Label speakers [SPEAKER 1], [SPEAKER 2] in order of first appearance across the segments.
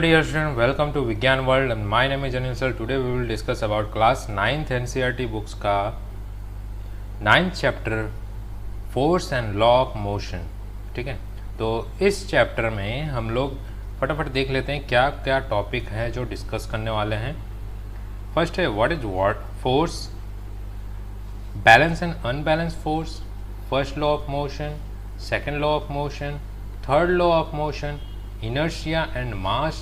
[SPEAKER 1] dear student, welcome to Vigyan World and my name is Anil sir. Today we will discuss about class 9th NCERT books का 9th chapter force and law of motion. ठीक है, तो इस chapter में हम लोग फटाफट देख लेते हैं क्या क्या टॉपिक है जो डिस्कस करने वाले हैं। फर्स्ट है what is force, balance and unbalance force, first law of motion, second law of motion, third law of motion, inertia and mass,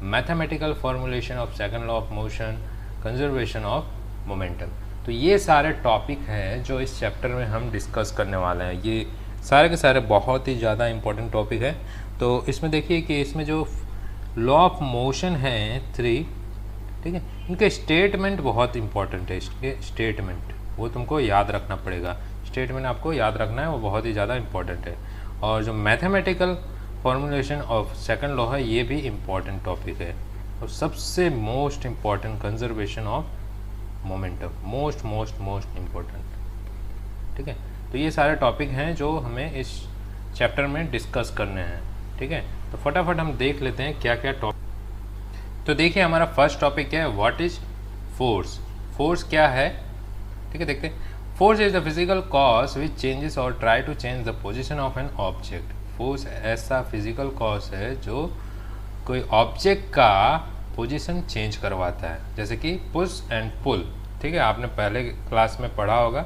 [SPEAKER 1] mathematical formulation of second law of motion, conservation of momentum। तो ये सारे topic हैं जो इस chapter में हम discuss करने वाले हैं। ये सारे के सारे बहुत ही ज़्यादा इम्पोर्टेंट टॉपिक है। तो इसमें देखिए कि इसमें जो लॉ ऑफ मोशन है 3, ठीक है, इनके स्टेटमेंट बहुत इंपॉर्टेंट है। इसके स्टेटमेंट वो तुमको याद रखना पड़ेगा, स्टेटमेंट आपको याद रखना है, वो बहुत ही ज़्यादा इंपॉर्टेंट है। और जो mathematical formulation of second law है ये भी इम्पॉर्टेंट टॉपिक है। और सबसे most important conservation of momentum, most important. ठीक है, तो ये सारे टॉपिक हैं जो हमें इस चैप्टर में डिस्कस करने हैं। ठीक है, तो फटाफट हम देख लेते हैं क्या क्या टॉपिक। तो देखिए हमारा फर्स्ट टॉपिक क्या है, व्हाट इज फोर्स। फोर्स क्या है, ठीक है, देखते हैं। Force is the physical cause which changes और try to change the position of an object. Force ऐसा फिजिकल कॉज है जो कोई ऑब्जेक्ट का पोजीशन चेंज करवाता है, जैसे कि पुश एंड पुल। ठीक है, आपने पहले क्लास में पढ़ा होगा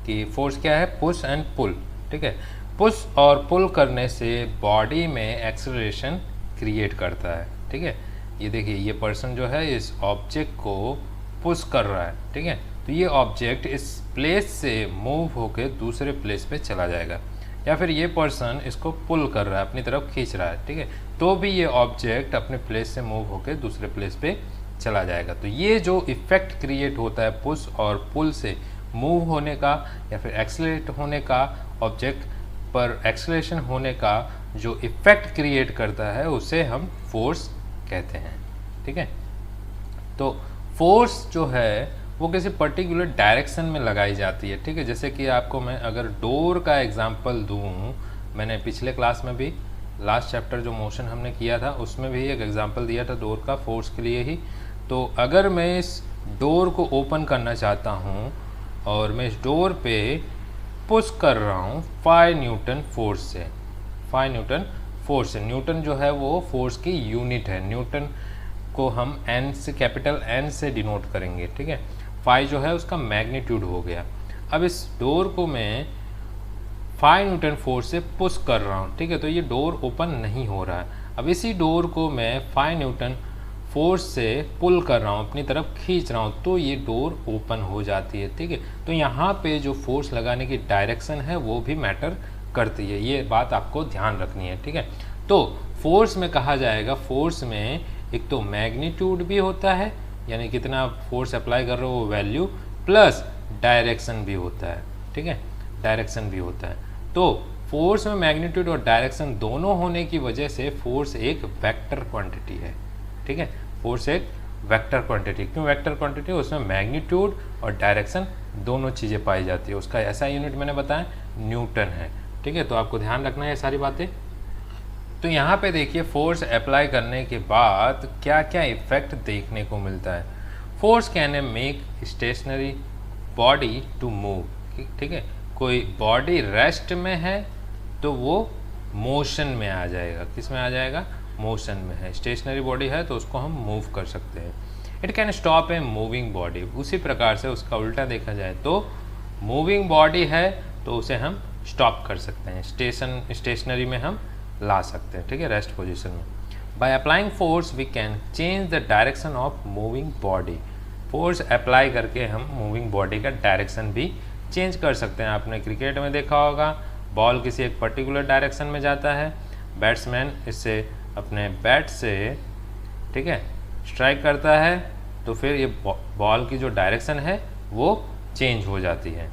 [SPEAKER 1] कि फोर्स क्या है, पुश एंड पुल। ठीक है, पुश और पुल करने से बॉडी में एक्सेलरेशन क्रिएट करता है। ठीक है, ये देखिए ये पर्सन जो है इस ऑब्जेक्ट को पुश कर रहा है। ठीक है, तो ये ऑब्जेक्ट इस प्लेस से मूव होकर दूसरे प्लेस पे चला जाएगा, या फिर ये पर्सन इसको पुल कर रहा है, अपनी तरफ खींच रहा है। ठीक है, तो भी ये ऑब्जेक्ट अपने प्लेस से मूव होकर दूसरे प्लेस पे चला जाएगा। तो ये जो इफेक्ट क्रिएट होता है पुश और पुल से मूव होने का या फिर एक्सेलरेट होने का, ऑब्जेक्ट पर एक्सेलरेशन होने का जो इफेक्ट क्रिएट करता है उसे हम फोर्स कहते हैं। ठीक है, तो फोर्स जो है वो किसी पर्टिकुलर डायरेक्शन में लगाई जाती है। ठीक है, जैसे कि आपको मैं अगर डोर का एग्जांपल दूं, मैंने पिछले क्लास में भी लास्ट चैप्टर जो मोशन हमने किया था उसमें भी एक एग्जांपल दिया था डोर का, फोर्स के लिए ही। तो अगर मैं इस डोर को ओपन करना चाहता हूं और मैं इस डोर पे पुश कर रहा हूं 5 न्यूटन फोर्स से, 5 न्यूटन फोर्स से। न्यूटन जो है वो फोर्स की यूनिट है, न्यूटन को हम एन से, कैपिटल एन से डिनोट करेंगे। ठीक है, 5 जो है उसका मैग्नीट्यूड हो गया। अब इस डोर को मैं 5 न्यूटन फोर्स से पुश कर रहा हूँ। ठीक है, तो ये डोर ओपन नहीं हो रहा है। अब इसी डोर को मैं 5 न्यूटन फोर्स से पुल कर रहा हूँ, अपनी तरफ खींच रहा हूँ, तो ये डोर ओपन हो जाती है। ठीक है, तो यहाँ पे जो फोर्स लगाने की डायरेक्शन है वो भी मैटर करती है, ये बात आपको ध्यान रखनी है। ठीक है, तो फोर्स में कहा जाएगा, फोर्स में एक तो मैग्नीट्यूड भी होता है, यानी कितना फोर्स अप्लाई कर रहे हो वो वैल्यू, प्लस डायरेक्शन भी होता है। ठीक है, डायरेक्शन भी होता है। तो फोर्स में मैग्नीट्यूड और डायरेक्शन दोनों होने की वजह से फोर्स एक वेक्टर क्वांटिटी है। ठीक है, फोर्स एक वेक्टर क्वांटिटी। क्यों वेक्टर क्वांटिटी? उसमें मैग्नीट्यूड और डायरेक्शन दोनों चीज़ें पाई जाती है। उसका ऐसा यूनिट मैंने बताया न्यूटन है। ठीक है, तो आपको ध्यान रखना है ये सारी बातें। तो यहाँ पे देखिए फोर्स अप्लाई करने के बाद क्या क्या इफेक्ट देखने को मिलता है। Force can make stationary body to move. ठीक है, कोई बॉडी रेस्ट में है तो वो मोशन में आ जाएगा। किस में आ जाएगा? मोशन में है। स्टेशनरी बॉडी है तो उसको हम मूव कर सकते हैं। It can stop a moving body. उसी प्रकार से उसका उल्टा देखा जाए तो मूविंग बॉडी है तो उसे हम स्टॉप कर सकते हैं, स्टेशनरी में हम ला सकते हैं। ठीक है, रेस्ट पोजीशन में। By applying force we can change the direction of moving body. Force apply करके हम मूविंग बॉडी का डायरेक्शन भी चेंज कर सकते हैं। आपने क्रिकेट में देखा होगा, बॉल किसी एक पर्टिकुलर डायरेक्शन में जाता है, बैट्समैन इससे अपने बैट से, ठीक है, स्ट्राइक करता है, तो फिर ये बॉल की जो डायरेक्शन है वो चेंज हो जाती है।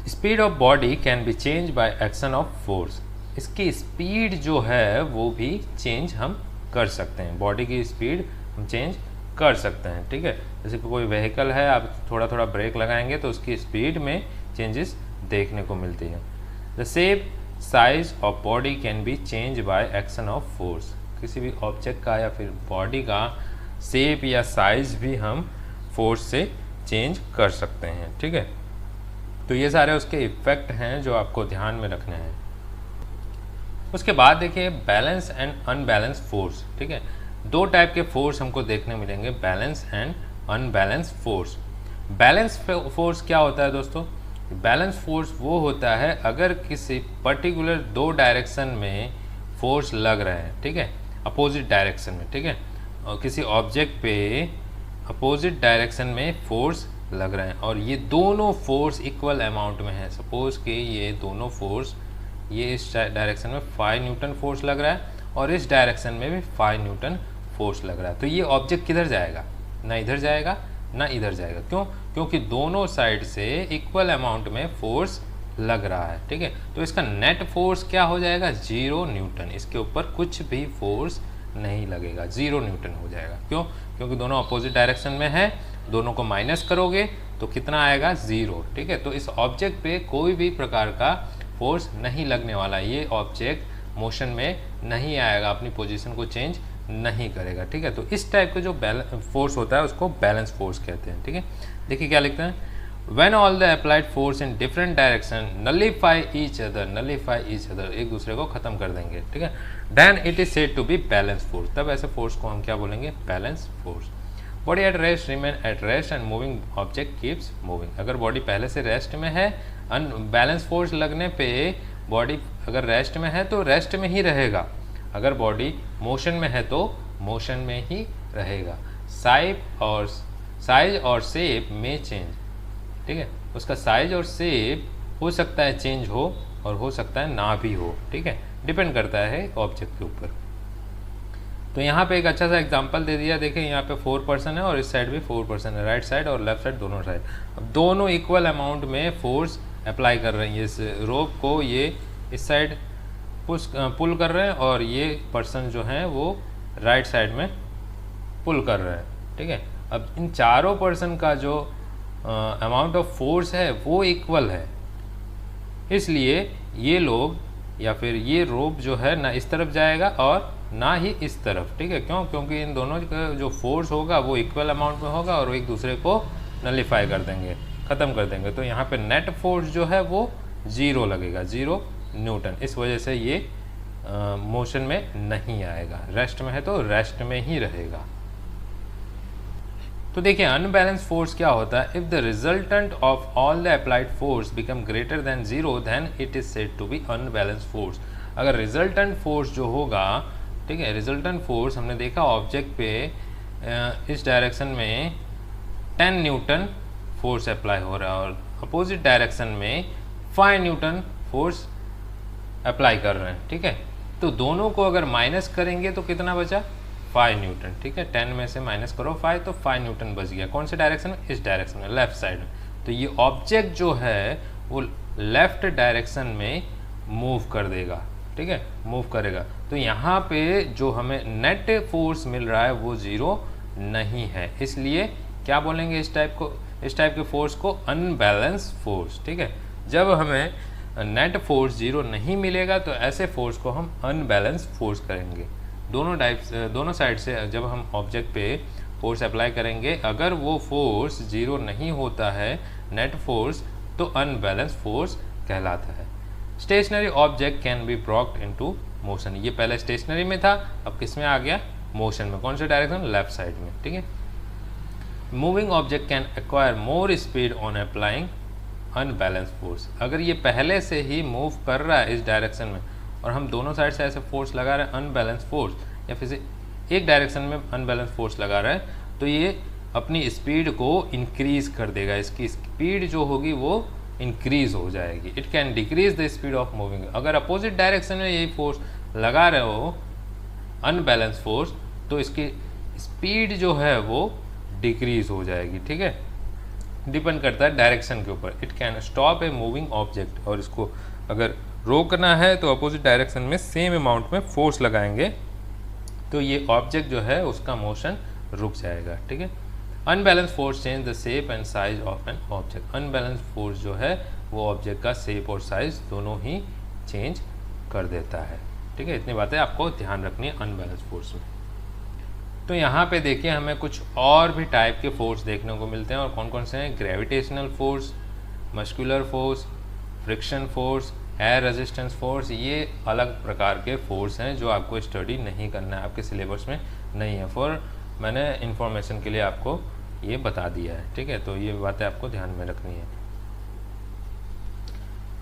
[SPEAKER 1] Speed of body can be change by action of force. इसकी स्पीड जो है वो भी चेंज हम कर सकते हैं, बॉडी की स्पीड हम चेंज कर सकते हैं। ठीक है, जैसे कि कोई व्हीकल है, आप थोड़ा थोड़ा ब्रेक लगाएंगे तो उसकी स्पीड में चेंजेस देखने को मिलती है। The shape size of body can be change by action of force. किसी भी ऑब्जेक्ट का या फिर बॉडी का शेप या साइज भी हम फोर्स से चेंज कर सकते हैं। ठीक है, तो ये सारे उसके इफ़ेक्ट हैं जो आपको ध्यान में रखने हैं। उसके बाद देखिए बैलेंस एंड अनबैलेंस फोर्स। ठीक है, दो टाइप के फोर्स हमको देखने मिलेंगे, balance and unbalance force. Balance force क्या होता है दोस्तों? बैलेंस फोर्स वो होता है अगर किसी पर्टिकुलर दो डायरेक्शन में फोर्स लग रहे हैं, ठीक है, अपोजिट डायरेक्शन में, ठीक है, और किसी ऑब्जेक्ट पे अपोजिट डायरेक्शन में फोर्स लग रहे हैं और ये दोनों फोर्स इक्वल अमाउंट में है। सपोज कि ये दोनों फोर्स, ये इस डायरेक्शन में 5 न्यूटन फोर्स लग रहा है और इस डायरेक्शन में भी 5 न्यूटन फोर्स लग रहा है, तो ये ऑब्जेक्ट किधर जाएगा? ना इधर जाएगा ना इधर जाएगा। क्यों? क्योंकि दोनों साइड से इक्वल अमाउंट में फोर्स लग रहा है। ठीक है, तो इसका नेट फोर्स क्या हो जाएगा? 0 न्यूटन। इसके ऊपर कुछ भी फोर्स नहीं लगेगा, 0 न्यूटन हो जाएगा। क्यों? क्योंकि दोनों अपोजिट डायरेक्शन में है, दोनों को माइनस करोगे तो कितना आएगा? 0। ठीक है, तो इस ऑब्जेक्ट पे कोई भी प्रकार का फोर्स नहीं लगने वाला, ये ऑब्जेक्ट मोशन में नहीं आएगा, अपनी पोजीशन को चेंज नहीं करेगा। ठीक है, तो इस टाइप का जो फोर्स होता है उसको बैलेंस फोर्स कहते हैं। ठीक है, देखिए क्या लिखते हैं, When all the applied force in different direction nullify each other, एक दूसरे को खत्म कर देंगे। ठीक है, then it is said to be balance force। तब ऐसे फोर्स को हम क्या बोलेंगे? Balance force. Body at rest remain at rest and moving object keeps moving. अगर बॉडी पहले से रेस्ट में है, बैलेंस फोर्स लगने पे बॉडी अगर रेस्ट में है तो रेस्ट में ही रहेगा, अगर बॉडी मोशन में है तो मोशन में ही रहेगा। साइज और शेप में चेंज। ठीक है, उसका साइज और शेप हो सकता है चेंज हो और हो सकता है ना भी हो। ठीक है, डिपेंड करता है ऑब्जेक्ट के ऊपर। तो यहाँ पे एक अच्छा सा एग्जांपल दे दिया, देखिए यहाँ पे 4 पर्सन है और इस साइड भी 4 पर्सन है, राइट साइड और लेफ्ट साइड दोनों साइड। अब दोनों इक्वल अमाउंट में फोर्स अप्लाई कर रहे हैं, इस रोप को ये इस साइड पुल कर रहे हैं और ये पर्सन जो हैं वो राइट साइड में पुल कर रहे हैं। ठीक है, अब इन चारों पर्सन का जो अमाउंट ऑफ फोर्स है वो इक्वल है, इसलिए ये लोग या फिर ये रोप जो है ना इस तरफ जाएगा और ना ही इस तरफ। ठीक है, क्यों? क्योंकि इन दोनों का जो फोर्स होगा वो इक्वल अमाउंट में होगा और वो एक दूसरे को नलिफाई कर देंगे, ख़त्म कर देंगे। तो यहाँ पे नेट फोर्स जो है वो 0 लगेगा, 0 न्यूटन। इस वजह से ये मोशन में नहीं आएगा, रेस्ट में है तो रेस्ट में ही रहेगा। तो देखिए अनबैलेंस फोर्स क्या होता है? If the resultant of all the applied force become greater than 0 then it is said to be unbalance force. अगर रिजल्टेंट फोर्स जो होगा, ठीक है, रिजल्टेंट फोर्स हमने देखा ऑब्जेक्ट पे इस डायरेक्शन में 10 न्यूटन फोर्स अप्लाई हो रहा है और अपोजिट डायरेक्शन में 5 न्यूटन फोर्स अप्लाई कर रहे हैं। ठीक है, तो दोनों को अगर माइनस करेंगे तो कितना बचा? 5 न्यूटन। ठीक है, 10 में से माइनस करो 5 तो 5 न्यूटन बच गया। कौन से डायरेक्शन में? इस डायरेक्शन में, लेफ्ट साइड में। तो ये ऑब्जेक्ट जो है वो लेफ्ट डायरेक्शन में मूव कर देगा। ठीक है, मूव करेगा। तो यहाँ पे जो हमें नेट फोर्स मिल रहा है वो 0 नहीं है, इसलिए क्या बोलेंगे इस टाइप के फोर्स को? Unbalance force. ठीक है, जब हमें नेट फोर्स 0 नहीं मिलेगा तो ऐसे फोर्स को हम अनबैलेंस फोर्स करेंगे। दोनों साइड से जब हम ऑब्जेक्ट पे फोर्स अप्लाई करेंगे, अगर वो फोर्स 0 नहीं होता है नेट फोर्स, तो अनबैलेंस फोर्स कहलाता है। Stationary object can be brought into motion. ये पहले स्टेशनरी में था, अब किस में आ गया? मोशन में। कौन से डायरेक्शन? लेफ्ट साइड में। ठीक है, moving object can acquire more speed on applying unbalance force. अगर ये पहले से ही मूव कर रहा है इस डायरेक्शन में और हम दोनों साइड से ऐसे फोर्स लगा रहे हैं अनबैलेंस फोर्स, या फिर से एक डायरेक्शन में अनबैलेंस फोर्स लगा रहा है, तो ये अपनी स्पीड को इंक्रीज कर देगा। इसकी स्पीड जो होगी वो इंक्रीज हो जाएगी। It can decrease the speed of moving. अगर अपोजिट डायरेक्शन में यही फोर्स लगा रहे हो अनबैलेंस फोर्स, तो इसकी स्पीड जो है वो डिक्रीज हो जाएगी। ठीक है, डिपेंड करता है डायरेक्शन के ऊपर। It can stop a moving object, और इसको अगर रोकना है तो अपोजिट डायरेक्शन में सेम अमाउंट में फोर्स लगाएंगे तो ये ऑब्जेक्ट जो है उसका मोशन रुक जाएगा। ठीक है, unbalance force change the shape and size of an object. Unbalance force जो है वो ऑब्जेक्ट का शेप और साइज दोनों ही चेंज कर देता है। ठीक है, इतनी बातें आपको ध्यान रखनी है अनबैलेंस फोर्स में। तो यहाँ पे देखिए हमें कुछ और भी टाइप के फोर्स देखने को मिलते हैं, और कौन कौन से हैं? Gravitational force, muscular force, friction force, air resistance force. ये अलग प्रकार के फोर्स हैं जो आपको स्टडी नहीं करना है, आपके सिलेबस में नहीं है। मैंने इन्फॉर्मेशन के लिए आपको ये बता दिया है, ठीक है। तो ये बातें आपको ध्यान में रखनी है।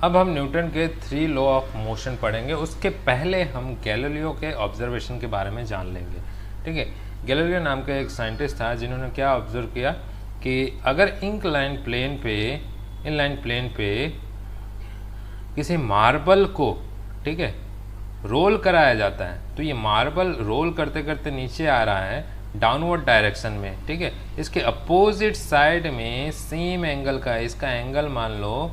[SPEAKER 1] अब हम न्यूटन के 3 लॉ ऑफ मोशन पढ़ेंगे। उसके पहले हम गैलीलियो के ऑब्जर्वेशन के बारे में जान लेंगे, ठीक है। गैलीलियो नाम का एक साइंटिस्ट था जिन्होंने क्या ऑब्जर्व किया कि अगर इनलाइन प्लेन पे किसी मार्बल को, ठीक है, रोल कराया जाता है, तो ये मार्बल रोल करते करते नीचे आ रहा है डाउनवर्ड डायरेक्शन में, ठीक है। इसके अपोजिट साइड में सेम एंगल का, इसका एंगल मान लो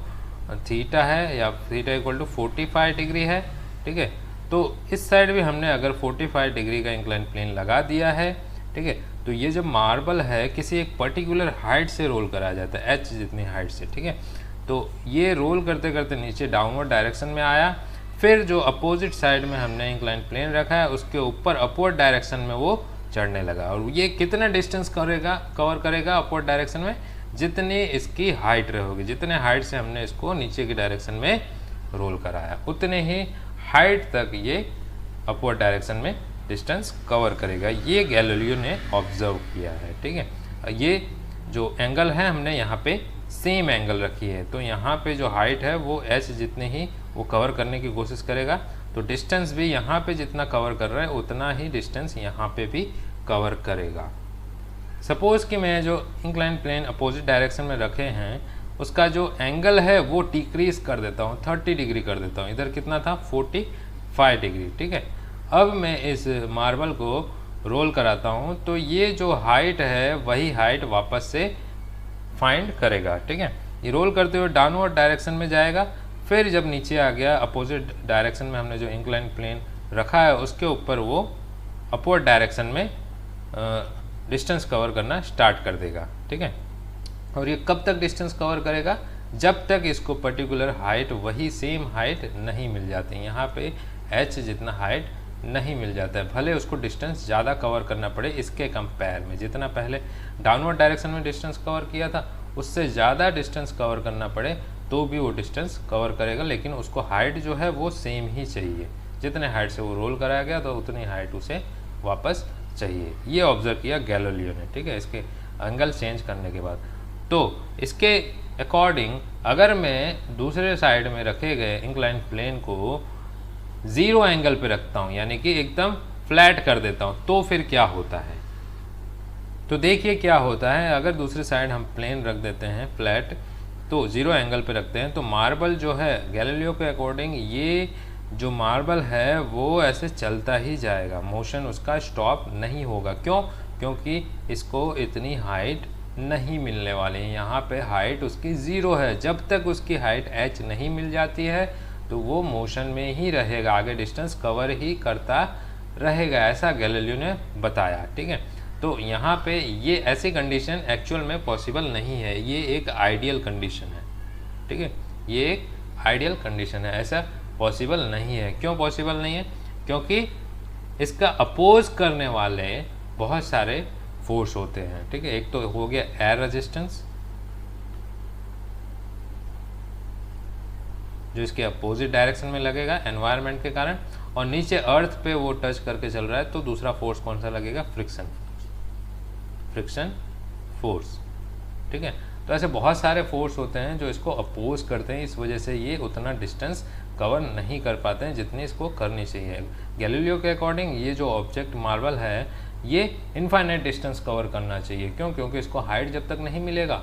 [SPEAKER 1] थीटा है, या थीटा इक्वल टू 45 डिग्री है, ठीक है। तो इस साइड भी हमने अगर 45 डिग्री का इंक्लाइन प्लेन लगा दिया है, ठीक है, तो ये जब मार्बल है किसी एक पर्टिकुलर हाइट से रोल कराया जाता है, h जितनी हाइट से, ठीक है। तो ये रोल करते करते नीचे डाउनवर्ड डायरेक्शन में आया, फिर जो अपोजिट साइड में हमने इंक्लाइन प्लेन रखा है उसके ऊपर अपवर्ड डायरेक्शन में वो चढ़ने लगा। और ये कितना डिस्टेंस कवर करेगा अपवर्ड डायरेक्शन में? जितनी इसकी हाइट रहेगी, जितने हाइट से हमने इसको नीचे की डायरेक्शन में रोल कराया, उतने ही हाइट तक ये अपवर्ड डायरेक्शन में डिस्टेंस कवर करेगा। ये गैलीलियो ने ऑब्जर्व किया है, ठीक है। ये जो एंगल है हमने यहाँ पे सेम एंगल रखी है, तो यहाँ पे जो हाइट है वो h जितने ही वो कवर करने की कोशिश करेगा, तो डिस्टेंस भी यहाँ पे जितना कवर कर रहा है उतना ही डिस्टेंस यहाँ पे भी कवर करेगा। सपोज कि मैं जो इंक्लाइन प्लेन अपोजिट डायरेक्शन में रखे हैं उसका जो एंगल है वो डिक्रीज कर देता हूँ, 30 डिग्री कर देता हूँ। इधर कितना था? 45 डिग्री, ठीक है। अब मैं इस मार्बल को रोल कराता हूँ तो ये जो हाइट है वही हाइट वापस से फाइंड करेगा, ठीक है। ये रोल करते हुए डाउनवर्ड डायरेक्शन में जाएगा, फिर जब नीचे आ गया अपोजिट डायरेक्शन में हमने जो इंक्लाइन प्लेन रखा है उसके ऊपर वो अपवर्ड डायरेक्शन में डिस्टेंस कवर करना स्टार्ट कर देगा, ठीक है। और ये कब तक डिस्टेंस कवर करेगा? जब तक इसको पर्टिकुलर हाइट, वही सेम हाइट नहीं मिल जाती। यहाँ पे h जितना हाइट नहीं मिल जाता है, भले उसको डिस्टेंस ज़्यादा कवर करना पड़े इसके कंपेयर में। जितना पहले डाउनवर्ड डायरेक्शन में डिस्टेंस कवर किया था उससे ज़्यादा डिस्टेंस कवर करना पड़े तो भी वो डिस्टेंस कवर करेगा, लेकिन उसको हाइट जो है वो सेम ही चाहिए। जितने हाइट से वो रोल कराया गया तो उतनी हाइट उसे वापस चाहिए। ये ऑब्जर्व किया गैलीलियो ने, ठीक है, इसके एंगल चेंज करने के बाद। तो इसके अकॉर्डिंग अगर मैं दूसरे साइड में रखे गए इंक्लाइन प्लेन को 0 एंगल पे रखता हूँ, यानी कि एकदम फ्लैट कर देता हूँ, तो फिर क्या होता है? तो देखिए क्या होता है। अगर दूसरी साइड हम प्लेन रख देते हैं फ्लैट, तो 0 एंगल पे रखते हैं, तो मार्बल जो है गैलीलियो के अकॉर्डिंग ये जो मार्बल है वो ऐसे चलता ही जाएगा, मोशन उसका स्टॉप नहीं होगा। क्यों? क्योंकि इसको इतनी हाइट नहीं मिलने वाली है। यहाँ पे हाइट उसकी 0 है। जब तक उसकी हाइट h नहीं मिल जाती है तो वो मोशन में ही रहेगा, आगे डिस्टेंस कवर ही करता रहेगा, ऐसा गैलीलियो ने बताया, ठीक है। तो यहाँ पे ये ऐसी कंडीशन एक्चुअल में पॉसिबल नहीं है, ये एक आइडियल कंडीशन है, ठीक है। ये एक आइडियल कंडीशन है, ऐसा पॉसिबल नहीं है। क्यों पॉसिबल नहीं है? क्योंकि इसका अपोज करने वाले बहुत सारे फोर्स होते हैं, ठीक है। एक तो हो गया एयर रेजिस्टेंस जो इसके अपोजिट डायरेक्शन में लगेगा एनवायरनमेंट के कारण, और नीचे अर्थ पे वो टच करके चल रहा है तो दूसरा फोर्स कौन सा लगेगा? फ्रिक्शन फोर्स, ठीक है। तो ऐसे बहुत सारे फोर्स होते हैं जो इसको अपोज करते हैं, इस वजह से ये उतना डिस्टेंस कवर नहीं कर पाते हैं जितनी इसको करनी चाहिए। गैलीलियो के अकॉर्डिंग ये जो ऑब्जेक्ट मार्बल है ये इनफाइनाइट डिस्टेंस कवर करना चाहिए। क्यों? क्योंकि इसको हाइट जब तक नहीं मिलेगा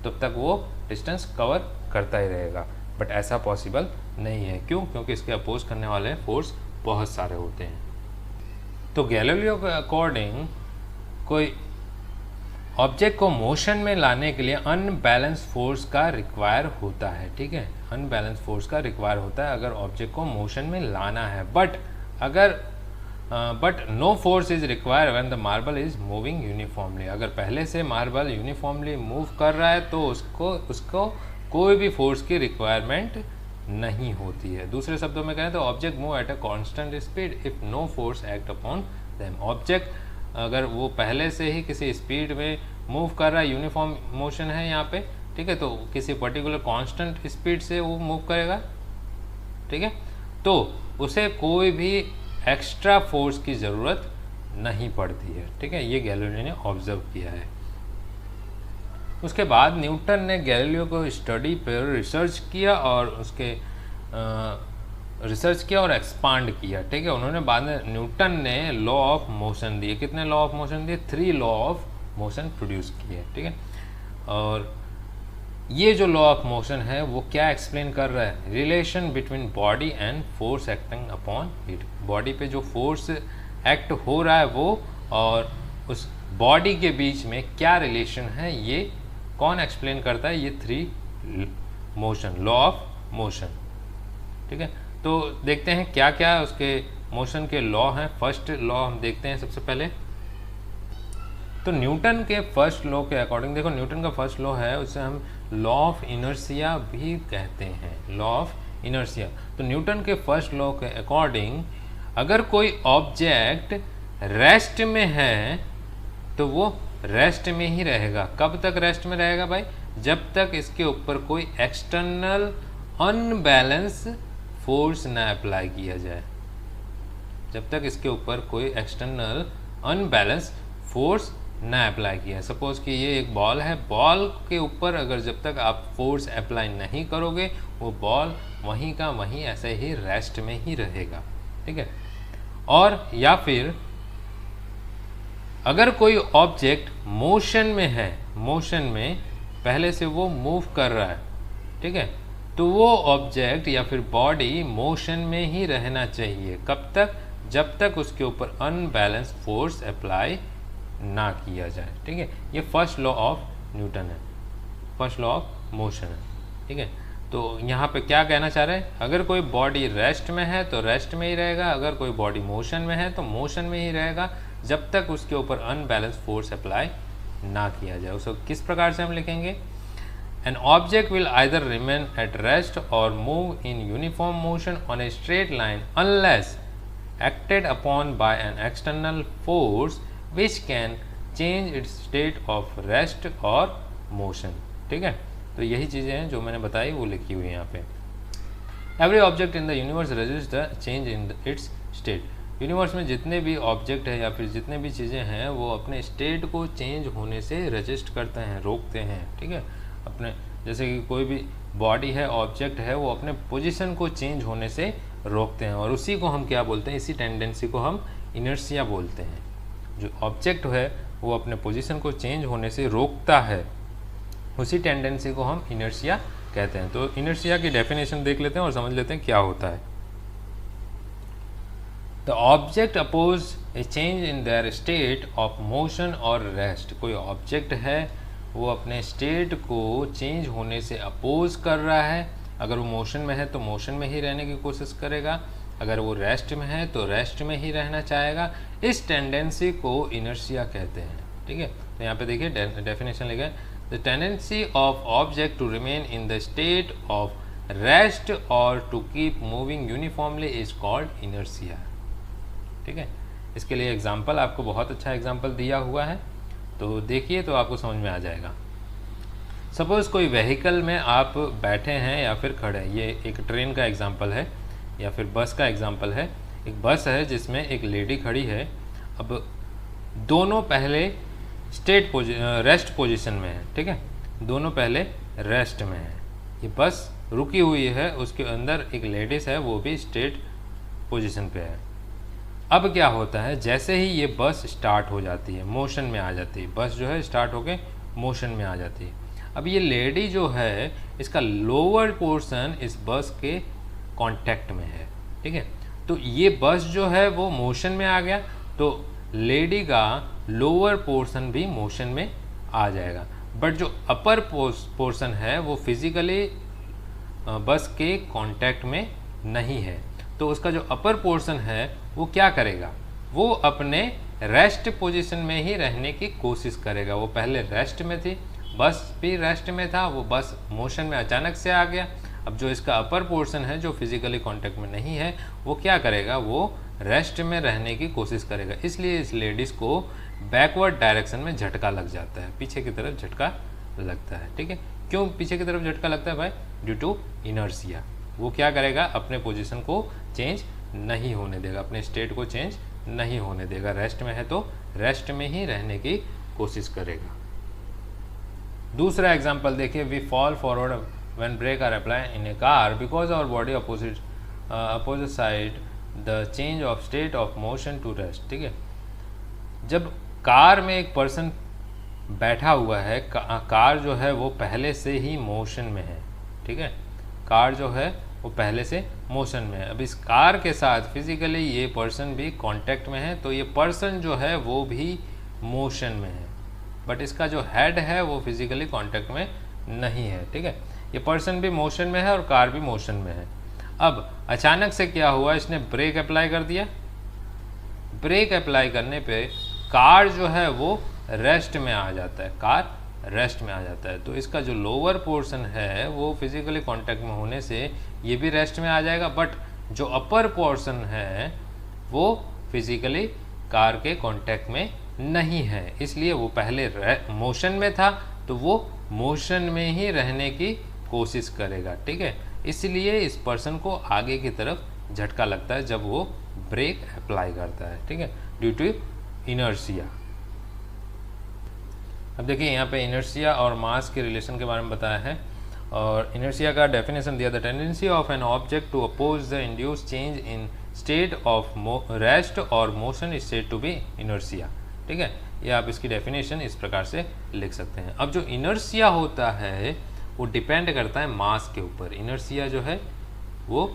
[SPEAKER 1] तब तक वो डिस्टेंस कवर करता ही रहेगा, बट ऐसा पॉसिबल नहीं है। क्यों? क्योंकि इसके अपोज करने वाले फोर्स बहुत सारे होते हैं। तो गैलीलियो के अकॉर्डिंग कोई ऑब्जेक्ट को मोशन में लाने के लिए अनबैलेंस फोर्स का रिक्वायर होता है, ठीक है। अनबैलेंस फोर्स का रिक्वायर होता है अगर ऑब्जेक्ट को मोशन में लाना है, but no force is required when the marble is moving uniformly. अगर पहले से मार्बल यूनिफॉर्मली मूव कर रहा है तो उसको कोई भी फोर्स की रिक्वायरमेंट नहीं होती है। दूसरे शब्दों में कहें तो object move at a constant speed if no force act upon them. Object अगर वो पहले से ही किसी स्पीड में मूव कर रहा है, यूनिफॉर्म मोशन है यहाँ पे, ठीक है, तो किसी पर्टिकुलर कांस्टेंट स्पीड से वो मूव करेगा, ठीक है, तो उसे कोई भी एक्स्ट्रा फोर्स की ज़रूरत नहीं पड़ती है, ठीक है। ये गैलीलियो ने ऑब्जर्व किया है। उसके बाद न्यूटन ने गैलीलियो को स्टडी पर रिसर्च किया और उसके रिसर्च किया और एक्सपांड किया, ठीक है। उन्होंने बाद में न्यूटन ने लॉ ऑफ मोशन दिए। कितने लॉ ऑफ मोशन दिए? 3 लॉ ऑफ मोशन प्रोड्यूस किए, ठीक है। और ये जो लॉ ऑफ मोशन है वो क्या एक्सप्लेन कर रहा है? Relation between body and force acting upon it. Body पे जो फोर्स एक्ट हो रहा है वो और उस बॉडी के बीच में क्या रिलेशन है, ये कौन एक्सप्लेन करता है? ये 3 मोशन, लॉ ऑफ मोशन, ठीक है। तो देखते हैं क्या क्या उसके मोशन के लॉ हैं। फर्स्ट लॉ हम देखते हैं सबसे पहले। तो न्यूटन के फर्स्ट लॉ के अकॉर्डिंग, देखो न्यूटन का फर्स्ट लॉ है उसे हम लॉ ऑफ इनर्शिया भी कहते हैं, लॉ ऑफ इनर्शिया। तो न्यूटन के फर्स्ट लॉ के अकॉर्डिंग अगर कोई ऑब्जेक्ट रेस्ट में है तो वो रेस्ट में ही रहेगा। कब तक रेस्ट में रहेगा भाई? जब तक इसके ऊपर कोई एक्सटर्नल अनबैलेंस फोर्स ना अप्लाई किया जाए। जब तक इसके ऊपर कोई एक्सटर्नल अनबैलेंस फोर्स ना अप्लाई किया। सपोज कि ये एक बॉल है, बॉल के ऊपर अगर जब तक आप फोर्स अप्लाई नहीं करोगे वो बॉल वहीं का वहीं ऐसे ही रेस्ट में ही रहेगा, ठीक है। और या फिर अगर कोई ऑब्जेक्ट मोशन में है, मोशन में पहले से वो मूव कर रहा है, ठीक है, तो वो ऑब्जेक्ट या फिर बॉडी मोशन में ही रहना चाहिए। कब तक? जब तक उसके ऊपर अनबैलेंस फोर्स अप्लाई ना किया जाए, ठीक है। ये फर्स्ट लॉ ऑफ न्यूटन है, फर्स्ट लॉ ऑफ मोशन है, ठीक है। तो यहाँ पे क्या कहना चाह रहे हैं? अगर कोई बॉडी रेस्ट में है तो रेस्ट में ही रहेगा, अगर कोई बॉडी मोशन में है तो मोशन में ही रहेगा, जब तक उसके ऊपर अनबैलेंस फोर्स अप्लाई ना किया जाए। उसको किस प्रकार से हम लिखेंगे? An object will either remain at rest और move in uniform motion on a straight line unless acted upon by an external force which can change its state of rest और मोशन, ठीक है। तो यही चीज़ें हैं जो मैंने बताई वो लिखी हुई है यहाँ पे। Every object in the universe resist the change in its state. Universe में जितने भी ऑब्जेक्ट है या फिर जितने भी चीज़ें हैं वो अपने स्टेट को चेंज होने से रजिस्ट करते हैं, रोकते हैं, ठीक है। अपने जैसे कि कोई भी बॉडी है, ऑब्जेक्ट है, वो अपने पोजीशन को चेंज होने से रोकते हैं और उसी को हम क्या बोलते हैं? इसी टेंडेंसी को हम इनर्शिया बोलते हैं। जो ऑब्जेक्ट है वो अपने पोजीशन को चेंज होने से रोकता है, उसी टेंडेंसी को हम इनर्शिया कहते हैं। तो इनर्शिया की डेफिनेशन देख लेते हैं और समझ लेते हैं क्या होता है। The object oppose a change in their state of motion और रेस्ट। कोई ऑब्जेक्ट है वो अपने स्टेट को चेंज होने से अपोज कर रहा है। अगर वो मोशन में है तो मोशन में ही रहने की कोशिश करेगा, अगर वो रेस्ट में है तो रेस्ट में ही रहना चाहेगा। इस टेंडेंसी को इनर्शिया कहते हैं, ठीक है। तो यहाँ पे देखिए डेफिनेशन लिखा है, the tendency of object to remain in the state of rest और to keep moving uniformly is called inertia, ठीक है। इसके लिए एग्जाम्पल आपको बहुत अच्छा एग्जाम्पल दिया हुआ है, तो देखिए तो आपको समझ में आ जाएगा। सपोज़ कोई व्हीकल में आप बैठे हैं या फिर खड़े हैं, ये एक ट्रेन का एग्जाम्पल है या फिर बस का एग्जाम्पल है। एक बस है जिसमें एक लेडी खड़ी है। अब दोनों पहले रेस्ट पोजीशन में है, ठीक है, दोनों पहले रेस्ट में है। ये बस रुकी हुई है, उसके अंदर एक लेडीज़ है, वो भी स्टेट पोजीशन पे है। अब क्या होता है? जैसे ही ये बस स्टार्ट हो जाती है, मोशन में आ जाती है, बस जो है स्टार्ट होके मोशन में आ जाती है। अब ये लेडी जो है इसका लोअर पोर्शन इस बस के कांटेक्ट में है, ठीक है। तो ये बस जो है वो मोशन में आ गया तो लेडी का लोअर पोर्शन भी मोशन में आ जाएगा, बट जो अपर पोर्शन है वो फिजिकली बस के कांटेक्ट में नहीं है। तो उसका जो अपर पोर्शन है वो क्या करेगा? वो अपने रेस्ट पोजीशन में ही रहने की कोशिश करेगा। वो पहले रेस्ट में थी, बस भी रेस्ट में था, वो बस मोशन में अचानक से आ गया। अब जो इसका अपर पोर्शन है जो फिजिकली कांटेक्ट में नहीं है वो क्या करेगा, वो रेस्ट में रहने की कोशिश करेगा, इसलिए इस लेडीज़ को बैकवर्ड डायरेक्शन में झटका लग जाता है, पीछे की तरफ झटका लगता है। ठीक है, क्यों पीछे की तरफ झटका लगता है भाई? Due to inertia. वो क्या करेगा, अपने पोजीशन को चेंज नहीं होने देगा, अपने स्टेट को चेंज नहीं होने देगा। रेस्ट में है तो रेस्ट में ही रहने की कोशिश करेगा। दूसरा एग्जांपल देखिए, we fall forward when brake are apply in a car because our body opposite side the change of state of motion to rest. ठीक है, जब कार में एक पर्सन बैठा हुआ है, कार जो है वो पहले से ही मोशन में है। ठीक है, कार जो है वो पहले से मोशन में है। अब इस कार के साथ फिजिकली ये पर्सन भी कांटेक्ट में है, तो ये पर्सन जो है वो भी मोशन में है, बट इसका जो हेड है वो फिजिकली कांटेक्ट में नहीं है। ठीक है, ये पर्सन भी मोशन में है और कार भी मोशन में है। अब अचानक से क्या हुआ, इसने ब्रेक अप्लाई कर दिया। ब्रेक अप्लाई करने पे कार जो है वो रेस्ट में आ जाता है, कार रेस्ट में आ जाता है। तो इसका जो लोअर पोर्शन है वो फिजिकली कांटेक्ट में होने से ये भी रेस्ट में आ जाएगा, बट जो अपर पोर्शन है वो फिजिकली कार के कांटेक्ट में नहीं है, इसलिए वो पहले मोशन में था तो वो मोशन में ही रहने की कोशिश करेगा। ठीक है, इसलिए इस पर्सन को आगे की तरफ झटका लगता है जब वो ब्रेक अप्लाई करता है। ठीक है, ड्यू टू इनर्शिया। अब देखिए यहाँ पे इनर्शिया और मास के रिलेशन के बारे में बताया है, और इनर्शिया का डेफिनेशन दिया, the tendency of an object to oppose the induced change in state of rest और motion state to be inertia. ठीक है, ये आप इसकी डेफिनेशन इस प्रकार से लिख सकते हैं। अब जो इनर्शिया होता है वो डिपेंड करता है मास के ऊपर। इनर्शिया जो है वो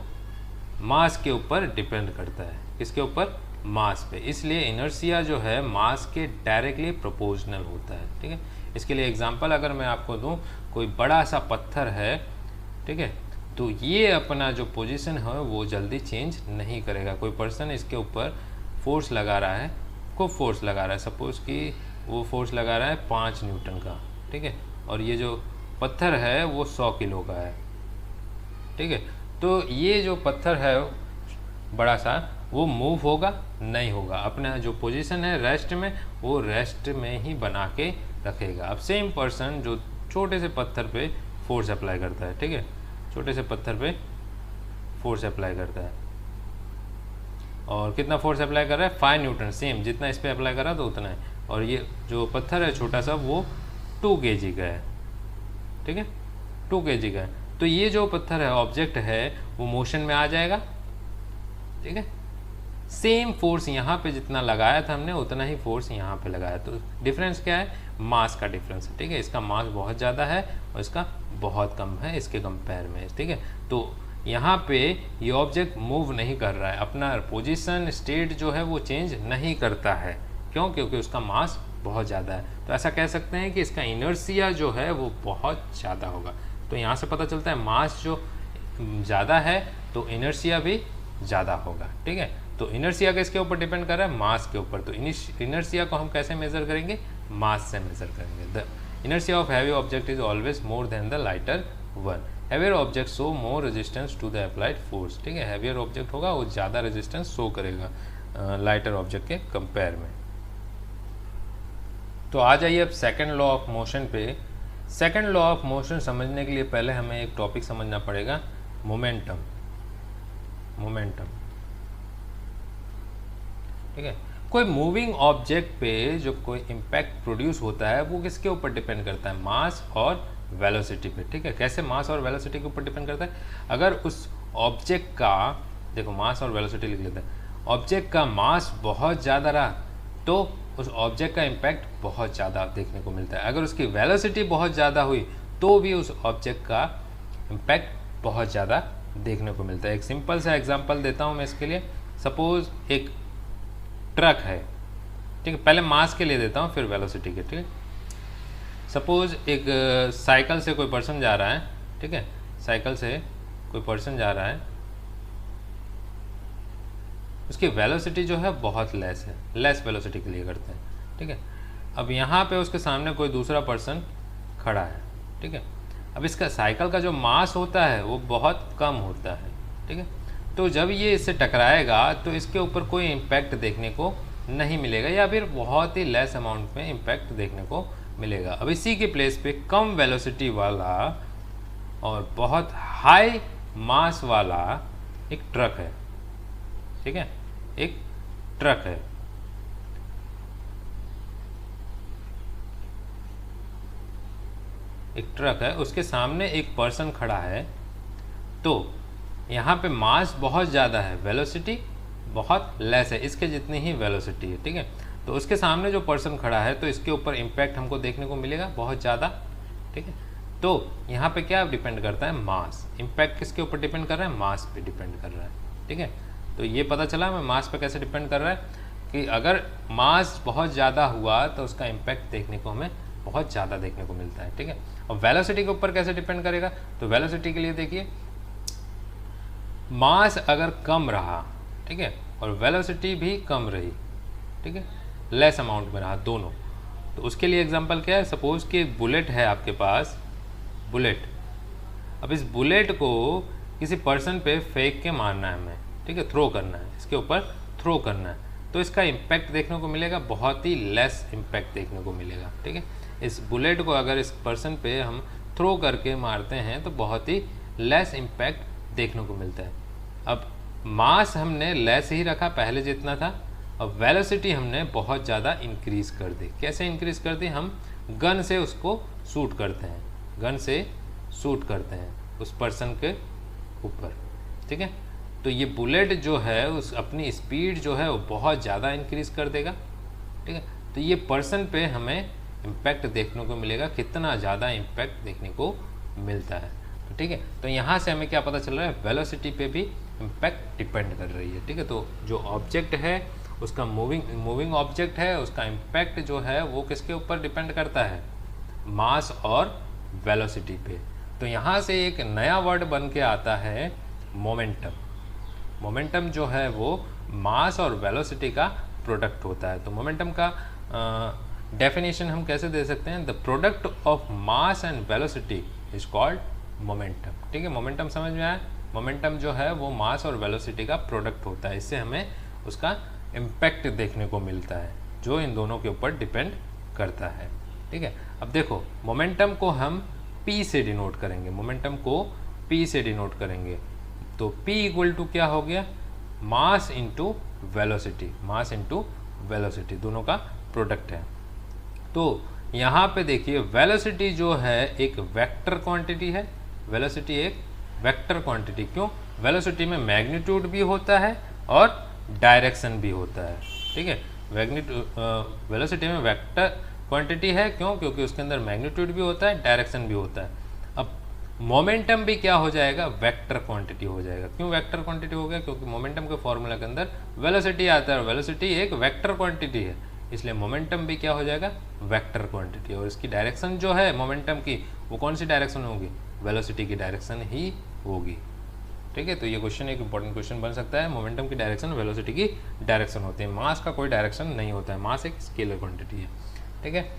[SPEAKER 1] मास के ऊपर डिपेंड करता है, किसके ऊपर? मास पे। इसलिए इनर्शिया जो है मास के डायरेक्टली प्रोपोर्शनल होता है। ठीक है, इसके लिए एग्जांपल अगर मैं आपको दूं, कोई बड़ा सा पत्थर है, ठीक है, तो ये अपना जो पोजीशन है वो जल्दी चेंज नहीं करेगा। कोई पर्सन इसके ऊपर फोर्स लगा रहा है, खूब फोर्स लगा रहा है, सपोज कि वो फोर्स लगा रहा है 5 न्यूटन का। ठीक है, और ये जो पत्थर है वो 100 किलो का है। ठीक है, तो ये जो पत्थर है बड़ा सा वो मूव होगा नहीं होगा, अपना जो पोजीशन है रेस्ट में वो रेस्ट में ही बना के रखेगा। अब सेम पर्सन जो छोटे से पत्थर पे फोर्स अप्लाई करता है, ठीक है, छोटे से पत्थर पे फोर्स अप्लाई करता है, और कितना फोर्स अप्लाई कर रहा है? 5 न्यूटन, सेम जितना इस पे अप्लाई कर रहा तो उतना है, और ये जो पत्थर है छोटा सा वो 2 kg का है। ठीक है, 2 kg का है, तो ये जो पत्थर है ऑब्जेक्ट है वो मोशन में आ जाएगा। ठीक है, सेम फोर्स यहाँ पे जितना लगाया था हमने उतना ही फोर्स यहाँ पे लगाया, तो डिफरेंस क्या है? मास का डिफरेंस है। ठीक है, इसका मास बहुत ज़्यादा है और इसका बहुत कम है इसके कंपेयर में। ठीक है, तो यहाँ पे ये ऑब्जेक्ट मूव नहीं कर रहा है, अपना पोजीशन स्टेट जो है वो चेंज नहीं करता है। क्यों? क्योंकि उसका मास बहुत ज़्यादा है। तो ऐसा कह सकते हैं कि इसका इनर्शिया जो है वो बहुत ज़्यादा होगा। तो यहाँ से पता चलता है मास जो ज़्यादा है तो इनर्शिया भी ज़्यादा होगा। ठीक है, तो इनर्शिया किसके ऊपर डिपेंड कर रहा है? मास के ऊपर। तो इनर्शिया को हम कैसे मेजर करेंगे? मास से मेजर करेंगे। The inertia of heavy object is always more than the lighter one. Heavier object show more resistance to the applied force. ठीक है, हैवियर ऑब्जेक्ट होगा वो ज़्यादा रेजिस्टेंस शो करेगा लाइटर ऑब्जेक्ट के कंपेयर में। तो आ जाइए अब सेकेंड लॉ ऑफ मोशन पे। सेकेंड लॉ ऑफ मोशन समझने के लिए पहले हमें एक टॉपिक समझना पड़ेगा, मोमेंटम। मोमेंटम, ठीक है, कोई मूविंग ऑब्जेक्ट पे जो कोई इम्पैक्ट प्रोड्यूस होता है वो किसके ऊपर डिपेंड करता है? मास और वेलोसिटी पे। ठीक है, कैसे? मास और वेलोसिटी के ऊपर डिपेंड करता है। अगर उस ऑब्जेक्ट का, देखो मास और वेलोसिटी लिख लेते हैं, ऑब्जेक्ट का मास बहुत ज़्यादा रहा तो उस ऑब्जेक्ट का इम्पैक्ट बहुत ज़्यादा देखने को मिलता है। अगर उसकी वेलोसिटी बहुत ज़्यादा हुई तो भी उस ऑब्जेक्ट का इम्पैक्ट बहुत ज़्यादा देखने को मिलता है। एक सिंपल सा एग्जांपल देता हूँ मैं इसके लिए। सपोज एक ट्रक है, ठीक है, पहले मास के लिए देता हूँ फिर वेलोसिटी के। ठीक है, सपोज एक साइकिल से कोई पर्सन जा रहा है, ठीक है, साइकिल से कोई पर्सन जा रहा है, उसकी वेलोसिटी जो है बहुत लेस है, लेस वेलोसिटी के लिए करते हैं। ठीक है, अब यहाँ पे उसके सामने कोई दूसरा पर्सन खड़ा है, ठीक है, अब इसका साइकिल का जो मास होता है वो बहुत कम होता है, ठीक है। तो जब ये इससे टकराएगा तो इसके ऊपर कोई इम्पैक्ट देखने को नहीं मिलेगा, या फिर बहुत ही लेस अमाउंट में इम्पैक्ट देखने को मिलेगा। अब इसी के प्लेस पे कम वेलोसिटी वाला और बहुत हाई मास वाला एक ट्रक है, ठीक है, एक ट्रक है। एक ट्रक है, उसके सामने एक पर्सन खड़ा है। तो यहाँ पे मास बहुत ज़्यादा है, वेलोसिटी बहुत लेस है, इसके जितनी ही वेलोसिटी है, ठीक है। तो उसके सामने जो पर्सन खड़ा है तो इसके ऊपर इम्पैक्ट हमको देखने को मिलेगा बहुत ज़्यादा, ठीक है। तो यहाँ पे क्या डिपेंड करता है, मास। इम्पैक्ट किसके ऊपर डिपेंड कर रहा है, मास पे डिपेंड कर रहा है, ठीक है। तो ये पता चला हमें मास पे कैसे डिपेंड कर रहा है, कि अगर मास बहुत ज़्यादा हुआ तो उसका इम्पैक्ट देखने को हमें बहुत ज़्यादा देखने को मिलता है, ठीक है। और वेलोसिटी के ऊपर कैसे डिपेंड करेगा, तो वेलोसिटी के लिए देखिए, मास अगर कम रहा, ठीक है, और वेलोसिटी भी कम रही, ठीक है, लेस अमाउंट में रहा दोनों, तो उसके लिए एग्जांपल क्या है, सपोज कि बुलेट है आपके पास, बुलेट। अब इस बुलेट को किसी पर्सन पे फेंक के मारना है हमें, ठीक है, थ्रो करना है, इसके ऊपर थ्रो करना है, तो इसका इम्पैक्ट देखने को मिलेगा बहुत ही लेस इम्पैक्ट देखने को मिलेगा, ठीक है। इस बुलेट को अगर इस पर्सन पे हम थ्रो करके मारते हैं तो बहुत ही लेस इम्पैक्ट देखने को मिलता है। अब मास हमने लेस ही रखा पहले जितना था, अब वेलोसिटी हमने बहुत ज़्यादा इंक्रीज कर दी। कैसे इंक्रीज कर दी, हम गन से उसको शूट करते हैं, गन से शूट करते हैं उस पर्सन के ऊपर, ठीक है। तो ये बुलेट जो है उस अपनी स्पीड जो है वो बहुत ज़्यादा इंक्रीज कर देगा, ठीक है। तो ये पर्सन पे हमें इम्पैक्ट देखने को मिलेगा, कितना ज़्यादा इम्पैक्ट देखने को मिलता है, तो ठीक है। तो यहाँ से हमें क्या पता चल रहा है, वेलोसिटी पे भी इम्पैक्ट डिपेंड कर रही है, ठीक है। तो जो ऑब्जेक्ट है उसका मूविंग ऑब्जेक्ट है, उसका इम्पैक्ट जो है वो किसके ऊपर डिपेंड करता है, मास और वेलोसिटी पे। तो यहाँ से एक नया वर्ड बन के आता है मोमेंटम। मोमेंटम जो है वो मास और वेलोसिटी का प्रोडक्ट होता है। तो मोमेंटम का डेफिनेशन हम कैसे दे सकते हैं, the product of mass and velocity is called momentum, ठीक है। मोमेंटम समझ में आया, मोमेंटम जो है वो मास और वेलोसिटी का प्रोडक्ट होता है, इससे हमें उसका इम्पैक्ट देखने को मिलता है जो इन दोनों के ऊपर डिपेंड करता है, ठीक है। अब देखो मोमेंटम को हम P से डिनोट करेंगे, मोमेंटम को P से डिनोट करेंगे, तो P इक्वल टू क्या हो गया, मास इंटू वेलोसिटी, मास इंटू वेलोसिटी दोनों का प्रोडक्ट है। तो यहाँ पे देखिए वेलोसिटी जो है एक वेक्टर क्वांटिटी है, वेलोसिटी एक वेक्टर क्वांटिटी, क्यों, वेलोसिटी में मैग्नीट्यूड भी होता है और डायरेक्शन भी होता है, ठीक है। वेलोसिटी में वेक्टर क्वांटिटी है, क्यों, क्योंकि उसके अंदर मैग्नीट्यूड भी होता है, डायरेक्शन भी होता है। अब मोमेंटम भी क्या हो जाएगा, वेक्टर क्वांटिटी हो जाएगा। क्यों वेक्टर क्वांटिटी हो गया, क्योंकि मोमेंटम के फॉर्मूला के अंदर वेलोसिटी आता है और वेलोसिटी एक वेक्टर क्वांटिटी है, इसलिए मोमेंटम भी क्या हो जाएगा, वेक्टर क्वांटिटी। और इसकी डायरेक्शन जो है मोमेंटम की वो कौन सी डायरेक्शन होगी, वेलोसिटी की डायरेक्शन ही होगी, ठीक है। तो ये क्वेश्चन एक इंपॉर्टेंट क्वेश्चन बन सकता है, मोमेंटम की डायरेक्शन वेलोसिटी की डायरेक्शन होती है, मास का कोई डायरेक्शन नहीं होता है, मास एक स्केलर क्वांटिटी है, ठीक है।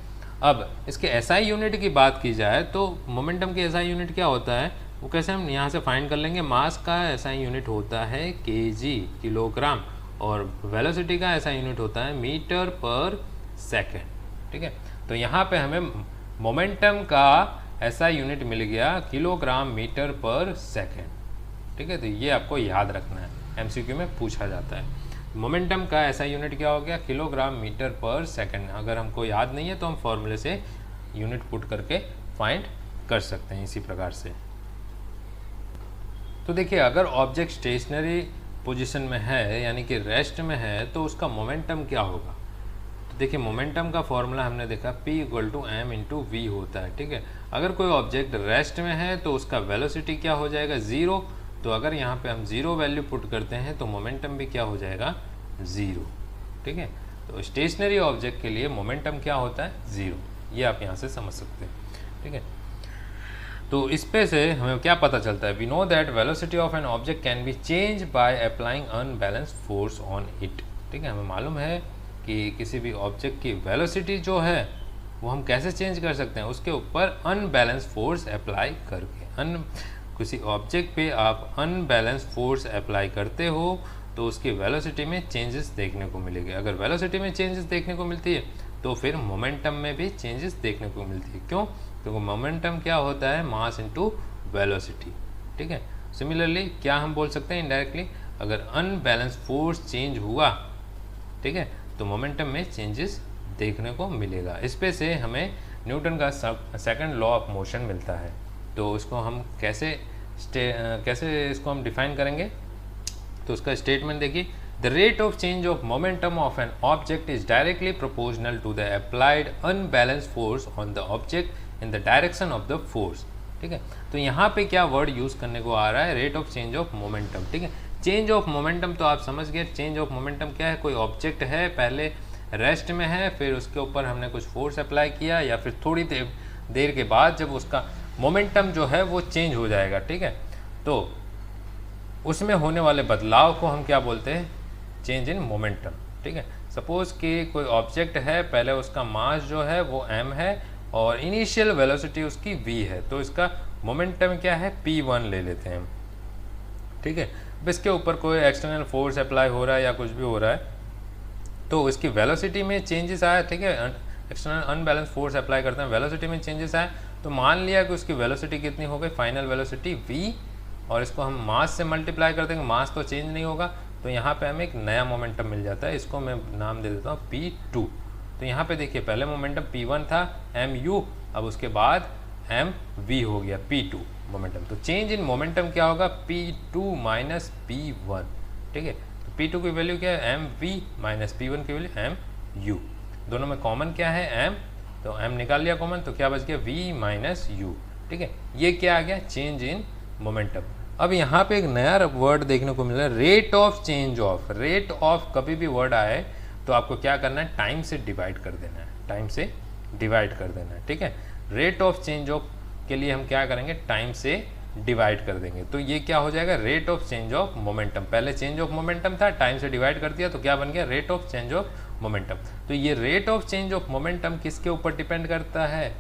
[SPEAKER 1] अब इसके एसआई यूनिट की बात की जाए तो मोमेंटम की एसआई यूनिट क्या होता है, वो कैसे हम यहाँ से फाइंड कर लेंगे, मास का एसआई यूनिट होता है केजी, किलोग्राम, और वेलोसिटी का एसआई यूनिट होता है मीटर पर सेकेंड, ठीक है। तो यहाँ पे हमें मोमेंटम का एसआई यूनिट मिल गया किलोग्राम मीटर पर सेकेंड, ठीक है। तो ये आपको याद रखना है, एमसीक्यू में पूछा जाता है। मोमेंटम का ऐसा यूनिट क्या हो गया, किलोग्राम मीटर पर सेकंड। अगर हमको याद नहीं है तो हम फॉर्मूले से यूनिट पुट करके फाइंड कर सकते हैं इसी प्रकार से। तो देखिए अगर ऑब्जेक्ट स्टेशनरी पोजीशन में है यानी कि रेस्ट में है तो उसका मोमेंटम क्या होगा। तो देखिए मोमेंटम का फॉर्मूला हमने देखा P equal to M into V होता है, ठीक है। अगर कोई ऑब्जेक्ट रेस्ट में है तो उसका वेलोसिटी क्या हो जाएगा, 0। तो अगर यहाँ पे हम 0 वैल्यू पुट करते हैं तो मोमेंटम भी क्या हो जाएगा, 0, ठीक है। तो स्टेशनरी ऑब्जेक्ट के लिए मोमेंटम क्या होता है, 0। ये आप यहाँ से समझ सकते हैं, ठीक है। तो इस पे से हमें क्या पता चलता है, we know that velocity of an object can be change by applying unbalanced force on it, ठीक है। हमें मालूम है कि किसी भी ऑब्जेक्ट की वेलोसिटी जो है वो हम कैसे चेंज कर सकते हैं, उसके ऊपर अनबैलेंस फोर्स अप्लाई करके। किसी ऑब्जेक्ट पे आप अनबैलेंस फोर्स अप्लाई करते हो तो उसकी वेलोसिटी में चेंजेस देखने को मिलेंगे। अगर वेलोसिटी में चेंजेस देखने को मिलती है तो फिर मोमेंटम में भी चेंजेस देखने को मिलती है। क्यों? क्योंकि मोमेंटम क्या होता है, मास इनटू वेलोसिटी। ठीक है, सिमिलरली क्या हम बोल सकते हैं इनडायरेक्टली, अगर अनबैलेंस फोर्स चेंज हुआ, ठीक है, तो मोमेंटम में चेंजेस देखने को मिलेगा। इस पे से हमें न्यूटन का सेकंड लॉ ऑफ मोशन मिलता है। तो उसको हम कैसे इसको हम डिफाइन करेंगे, तो उसका स्टेटमेंट देखिए, the rate of change of momentum of an object is directly proportional to the applied unbalance force on the object in the direction of the force. ठीक है, तो यहाँ पे क्या वर्ड यूज़ करने को आ रहा है, rate of change of momentum. ठीक है, चेंज ऑफ मोमेंटम तो आप समझ गए, चेंज ऑफ मोमेंटम क्या है, कोई ऑब्जेक्ट है पहले रेस्ट में है, फिर उसके ऊपर हमने कुछ फोर्स अप्लाई किया, या फिर थोड़ी देर के बाद जब उसका मोमेंटम जो है वो चेंज हो जाएगा। ठीक है, तो उसमें होने वाले बदलाव को हम क्या बोलते हैं, चेंज इन मोमेंटम। ठीक है, सपोज कि कोई ऑब्जेक्ट है, पहले उसका मास जो है वो m है और इनिशियल वेलोसिटी उसकी v है, तो इसका मोमेंटम क्या है, p1 ले लेते हैं हम। ठीक है, अब इसके ऊपर कोई एक्सटर्नल फोर्स अप्लाई हो रहा है या कुछ भी हो रहा है, तो इसकी वेलोसिटी में चेंजेस आया। ठीक है, एक्सटर्नल अनबैलेंस फोर्स अप्लाई करते हैं, वेलोसिटी में चेंजेस आए, तो मान लिया कि उसकी वेलोसिटी कितनी हो गई, फाइनल वेलोसिटी v, और इसको हम मास से मल्टीप्लाई कर देंगे, मास तो चेंज नहीं होगा, तो यहाँ पे हमें एक नया मोमेंटम मिल जाता है, इसको मैं नाम दे देता हूँ p2। तो यहाँ पे देखिए, पहले मोमेंटम p1 था mu, अब उसके बाद mv हो गया p2 मोमेंटम। तो चेंज इन मोमेंटम क्या होगा, p2 माइनस p1। ठीक है, तो p2 की वैल्यू क्या है, mv माइनस p1 की वैल्यू mu। दोनों में कॉमन क्या है, m, तो m निकाल लिया कॉमन, तो क्या बच गया, v माइनस u। ठीक है, ये क्या आ गया, चेंज इन मोमेंटम। अब यहाँ पे एक नया वर्ड देखने को मिल रहा है, rate of change of. Rate of कभी भी वर्ड आए तो आपको क्या करना है, टाइम से डिवाइड कर देना है, टाइम से डिवाइड कर देना है। ठीक है, रेट ऑफ चेंज ऑफ के लिए हम क्या करेंगे, टाइम से डिवाइड कर देंगे, तो ये क्या हो जाएगा, rate of change of momentum. पहले चेंज ऑफ मोमेंटम था, टाइम से डिवाइड कर दिया तो क्या बन गया, rate of change of momentum. तो ये rate of change of momentum किसके ऊपर डिपेंड करता है,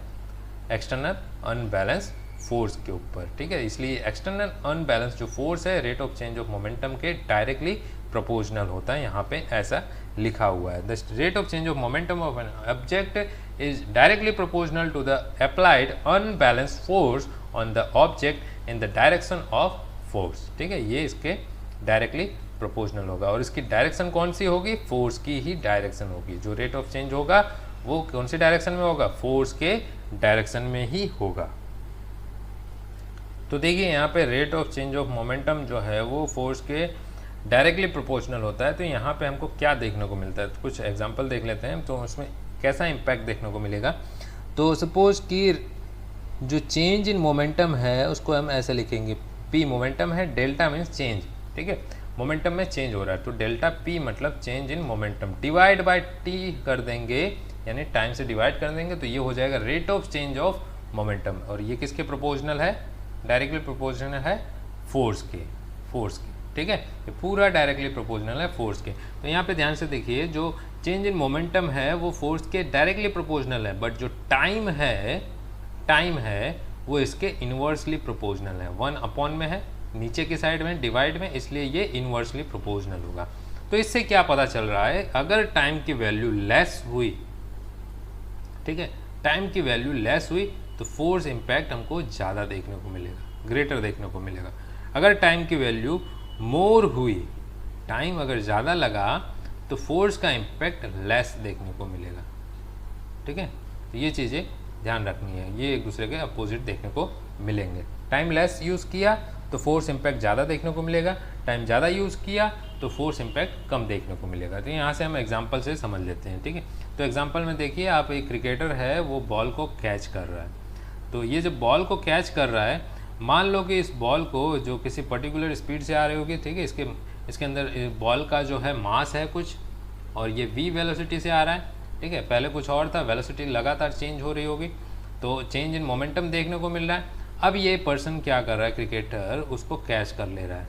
[SPEAKER 1] एक्सटर्नल अनबैलेंस फोर्स के ऊपर। ठीक है, इसलिए एक्सटर्नल अनबैलेंस जो फोर्स है rate of change of momentum के डायरेक्टली प्रोपोर्शनल होता है, यहाँ पे ऐसा लिखा हुआ है, the rate of change of momentum of an object is directly proportional to the applied unbalance force on the object in the direction of force. ठीक है, ये इसके डायरेक्टली प्रोपोर्शनल होगा, और इसकी डायरेक्शन कौन सी होगी, फोर्स की ही डायरेक्शन होगी। जो रेट ऑफ चेंज होगा वो कौन सी डायरेक्शन में होगा, फोर्स के डायरेक्शन में ही होगा। तो देखिए यहाँ पे rate of change of momentum जो है वो फोर्स के डायरेक्टली प्रोपोर्शनल होता है। तो यहाँ पे हमको क्या देखने को मिलता है, तो कुछ एग्जांपल देख लेते हैं, तो उसमें कैसा इम्पैक्ट देखने को मिलेगा। तो सपोज कि जो चेंज इन मोमेंटम है उसको हम ऐसे लिखेंगे, p मोमेंटम है, डेल्टा मीन्स चेंज। ठीक है, मोमेंटम में चेंज हो रहा है, तो डेल्टा p मतलब change in momentum, divide by t कर देंगे, यानी टाइम से डिवाइड कर देंगे, तो ये हो जाएगा rate of change of momentum. और ये किसके प्रोपोर्शनल है, डायरेक्टली प्रोपोर्शनल है फोर्स के। ठीक है, ये पूरा डायरेक्टली प्रोपोर्शनल है फोर्स के। तो यहाँ पे ध्यान से देखिए, जो चेंज इन मोमेंटम है वो फोर्स के डायरेक्टली प्रोपोर्शनल है, बट जो टाइम है वो इसके इन्वर्सली प्रोपोर्शनल है, 1 में है, नीचे की साइड में डिवाइड में, इसलिए ये इन्वर्सली प्रोपोर्शनल होगा। तो इससे क्या पता चल रहा है, अगर टाइम की वैल्यू लेस हुई, ठीक है, टाइम की वैल्यू लेस हुई तो फोर्स इम्पैक्ट हमको ज़्यादा देखने को मिलेगा, ग्रेटर देखने को मिलेगा। अगर टाइम की वैल्यू मोर हुई, टाइम अगर ज़्यादा लगा तो फोर्स का इम्पैक्ट लेस देखने को मिलेगा। ठीक है, तो ये चीज़ें ध्यान रखनी है, ये एक दूसरे के अपोजिट देखने को मिलेंगे। टाइम लेस यूज़ किया तो फोर्स इम्पैक्ट ज़्यादा देखने को मिलेगा, टाइम ज़्यादा यूज़ किया तो फोर्स इम्पैक्ट कम देखने को मिलेगा। तो यहाँ से हम एग्जांपल से समझ लेते हैं। ठीक है, तो एग्जांपल में देखिए, आप एक क्रिकेटर है, वो बॉल को कैच कर रहा है, तो ये जब बॉल को कैच कर रहा है, मान लो कि इस बॉल को जो किसी पर्टिकुलर स्पीड से आ रही होगी, ठीक है, इसके अंदर बॉल का जो है मास है कुछ, और ये v वेलोसिटी से आ रहा है। ठीक है, पहले कुछ और था, वेलोसिटी लगातार चेंज हो रही होगी, तो चेंज इन मोमेंटम देखने को मिल रहा है। अब ये पर्सन क्या कर रहा है, क्रिकेटर उसको कैच कर ले रहा है।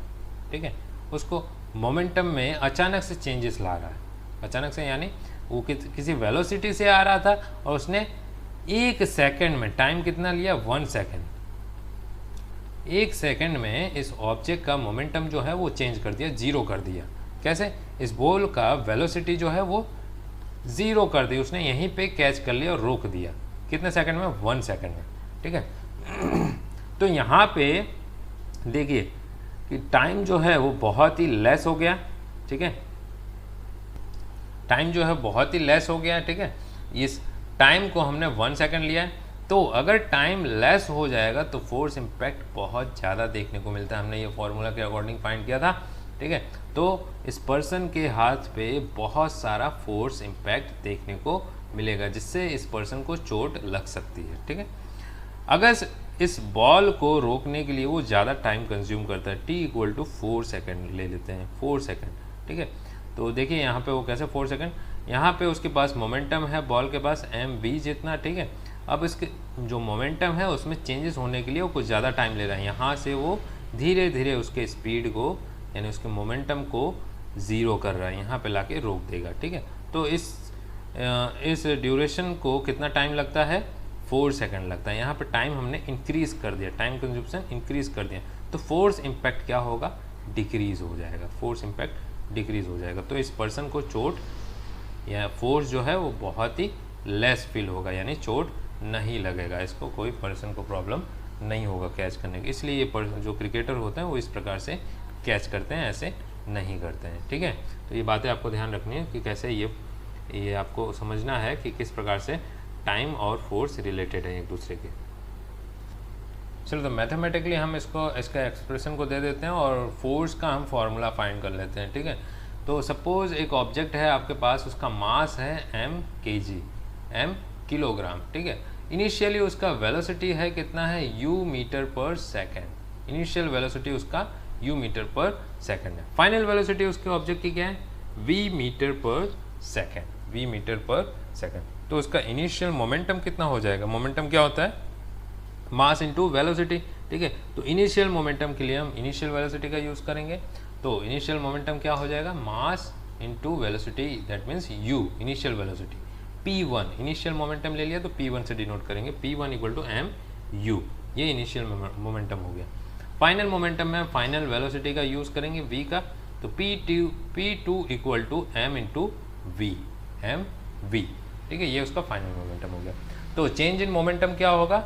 [SPEAKER 1] ठीक है, उसको मोमेंटम में अचानक से चेंजेस ला रहा है, अचानक से, यानी वो किसी वेलोसिटी से आ रहा था और उसने 1 सेकंड में, टाइम कितना लिया 1 सेकंड, 1 सेकंड में इस ऑब्जेक्ट का मोमेंटम जो है वो चेंज कर दिया, जीरो कर दिया। कैसे? इस बॉल का वेलोसिटी जो है वो जीरो कर दी, उसने यहीं पे कैच कर लिया और रोक दिया। कितने सेकंड में? 1 सेकंड में। ठीक है। तो यहाँ पे देखिए कि टाइम जो है वो बहुत ही लेस हो गया। ठीक है, टाइम जो है बहुत ही लेस हो गया। ठीक है, इस टाइम को हमने 1 सेकंड लिया है। तो अगर टाइम लेस हो जाएगा तो फोर्स इम्पैक्ट बहुत ज़्यादा देखने को मिलता है। हमने ये फॉर्मूला के अकॉर्डिंग फाइंड किया था। ठीक है, तो इस पर्सन के हाथ पे बहुत सारा फोर्स इम्पैक्ट देखने को मिलेगा, जिससे इस पर्सन को चोट लग सकती है। ठीक है, अगर इस बॉल को रोकने के लिए वो ज़्यादा टाइम कंज्यूम करता है, t इक्वल टू 4 सेकेंड ले लेते हैं, 4 सेकेंड। ठीक है, तो देखिए यहाँ पे वो कैसे 4 सेकेंड, यहाँ पे उसके पास मोमेंटम है बॉल के पास mv जितना। ठीक है, अब इसके जो मोमेंटम है उसमें चेंजेस होने के लिए वो कुछ ज़्यादा टाइम ले रहा है। यहाँ से वो धीरे धीरे उसके स्पीड को यानी उसके मोमेंटम को ज़ीरो कर रहा है, यहाँ पे लाके रोक देगा। ठीक है, तो इस ड्यूरेशन को कितना टाइम लगता है? 4 सेकंड लगता है। यहाँ पे टाइम हमने इंक्रीज़ कर दिया, टाइम कंज्यूप्शन इंक्रीज़ कर दिया, तो फोर्स इम्पैक्ट क्या होगा? डिक्रीज़ हो जाएगा, फोर्स इम्पैक्ट डिक्रीज़ हो जाएगा। तो इस पर्सन को चोट या फोर्स जो है वो बहुत ही लेस फील होगा, यानी चोट नहीं लगेगा, इसको कोई पर्सन को प्रॉब्लम नहीं होगा कैच करने की। इसलिए ये जो क्रिकेटर होते हैं वो इस प्रकार से कैच करते हैं, ऐसे नहीं करते हैं। ठीक है, तो ये बातें आपको ध्यान रखनी है कि कैसे ये आपको समझना है कि किस प्रकार से टाइम और फोर्स रिलेटेड है एक दूसरे के। चलो, तो मैथमेटिकली हम इसका एक्सप्रेशन को दे देते हैं और फोर्स का हम फॉर्मूला फाइंड कर लेते हैं। ठीक है, तो सपोज एक ऑब्जेक्ट है आपके पास, उसका मास है m kg, m किलोग्राम। ठीक है, इनिशियली उसका वेलोसिटी है कितना है? u metre per second. Initial velocity उसका u मीटर पर सेकेंड है। फाइनल वेलोसिटी उसके ऑब्जेक्ट की क्या है? v metre per second, v metre per second. तो उसका इनिशियल मोमेंटम कितना हो जाएगा? मोमेंटम क्या होता है? मास इंटू वेलोसिटी। ठीक है, तो इनिशियल मोमेंटम के लिए हम इनिशियल वेलोसिटी का यूज़ करेंगे। तो इनिशियल मोमेंटम क्या हो जाएगा? Mass into velocity, that means u, initial velocity. p1 initial momentum ले लिया तो p1 से डिनोट करेंगे, p1 equal to M U, ये इनिशियल मोमेंटम हो गया। फाइनल मोमेंटम में फाइनल वेलोसिटी का यूज़ करेंगे v का, तो p2 equal to m into V, M V. ठीक है, ये उसका फाइनल मोमेंटम हो गया। तो चेंज इन मोमेंटम क्या होगा?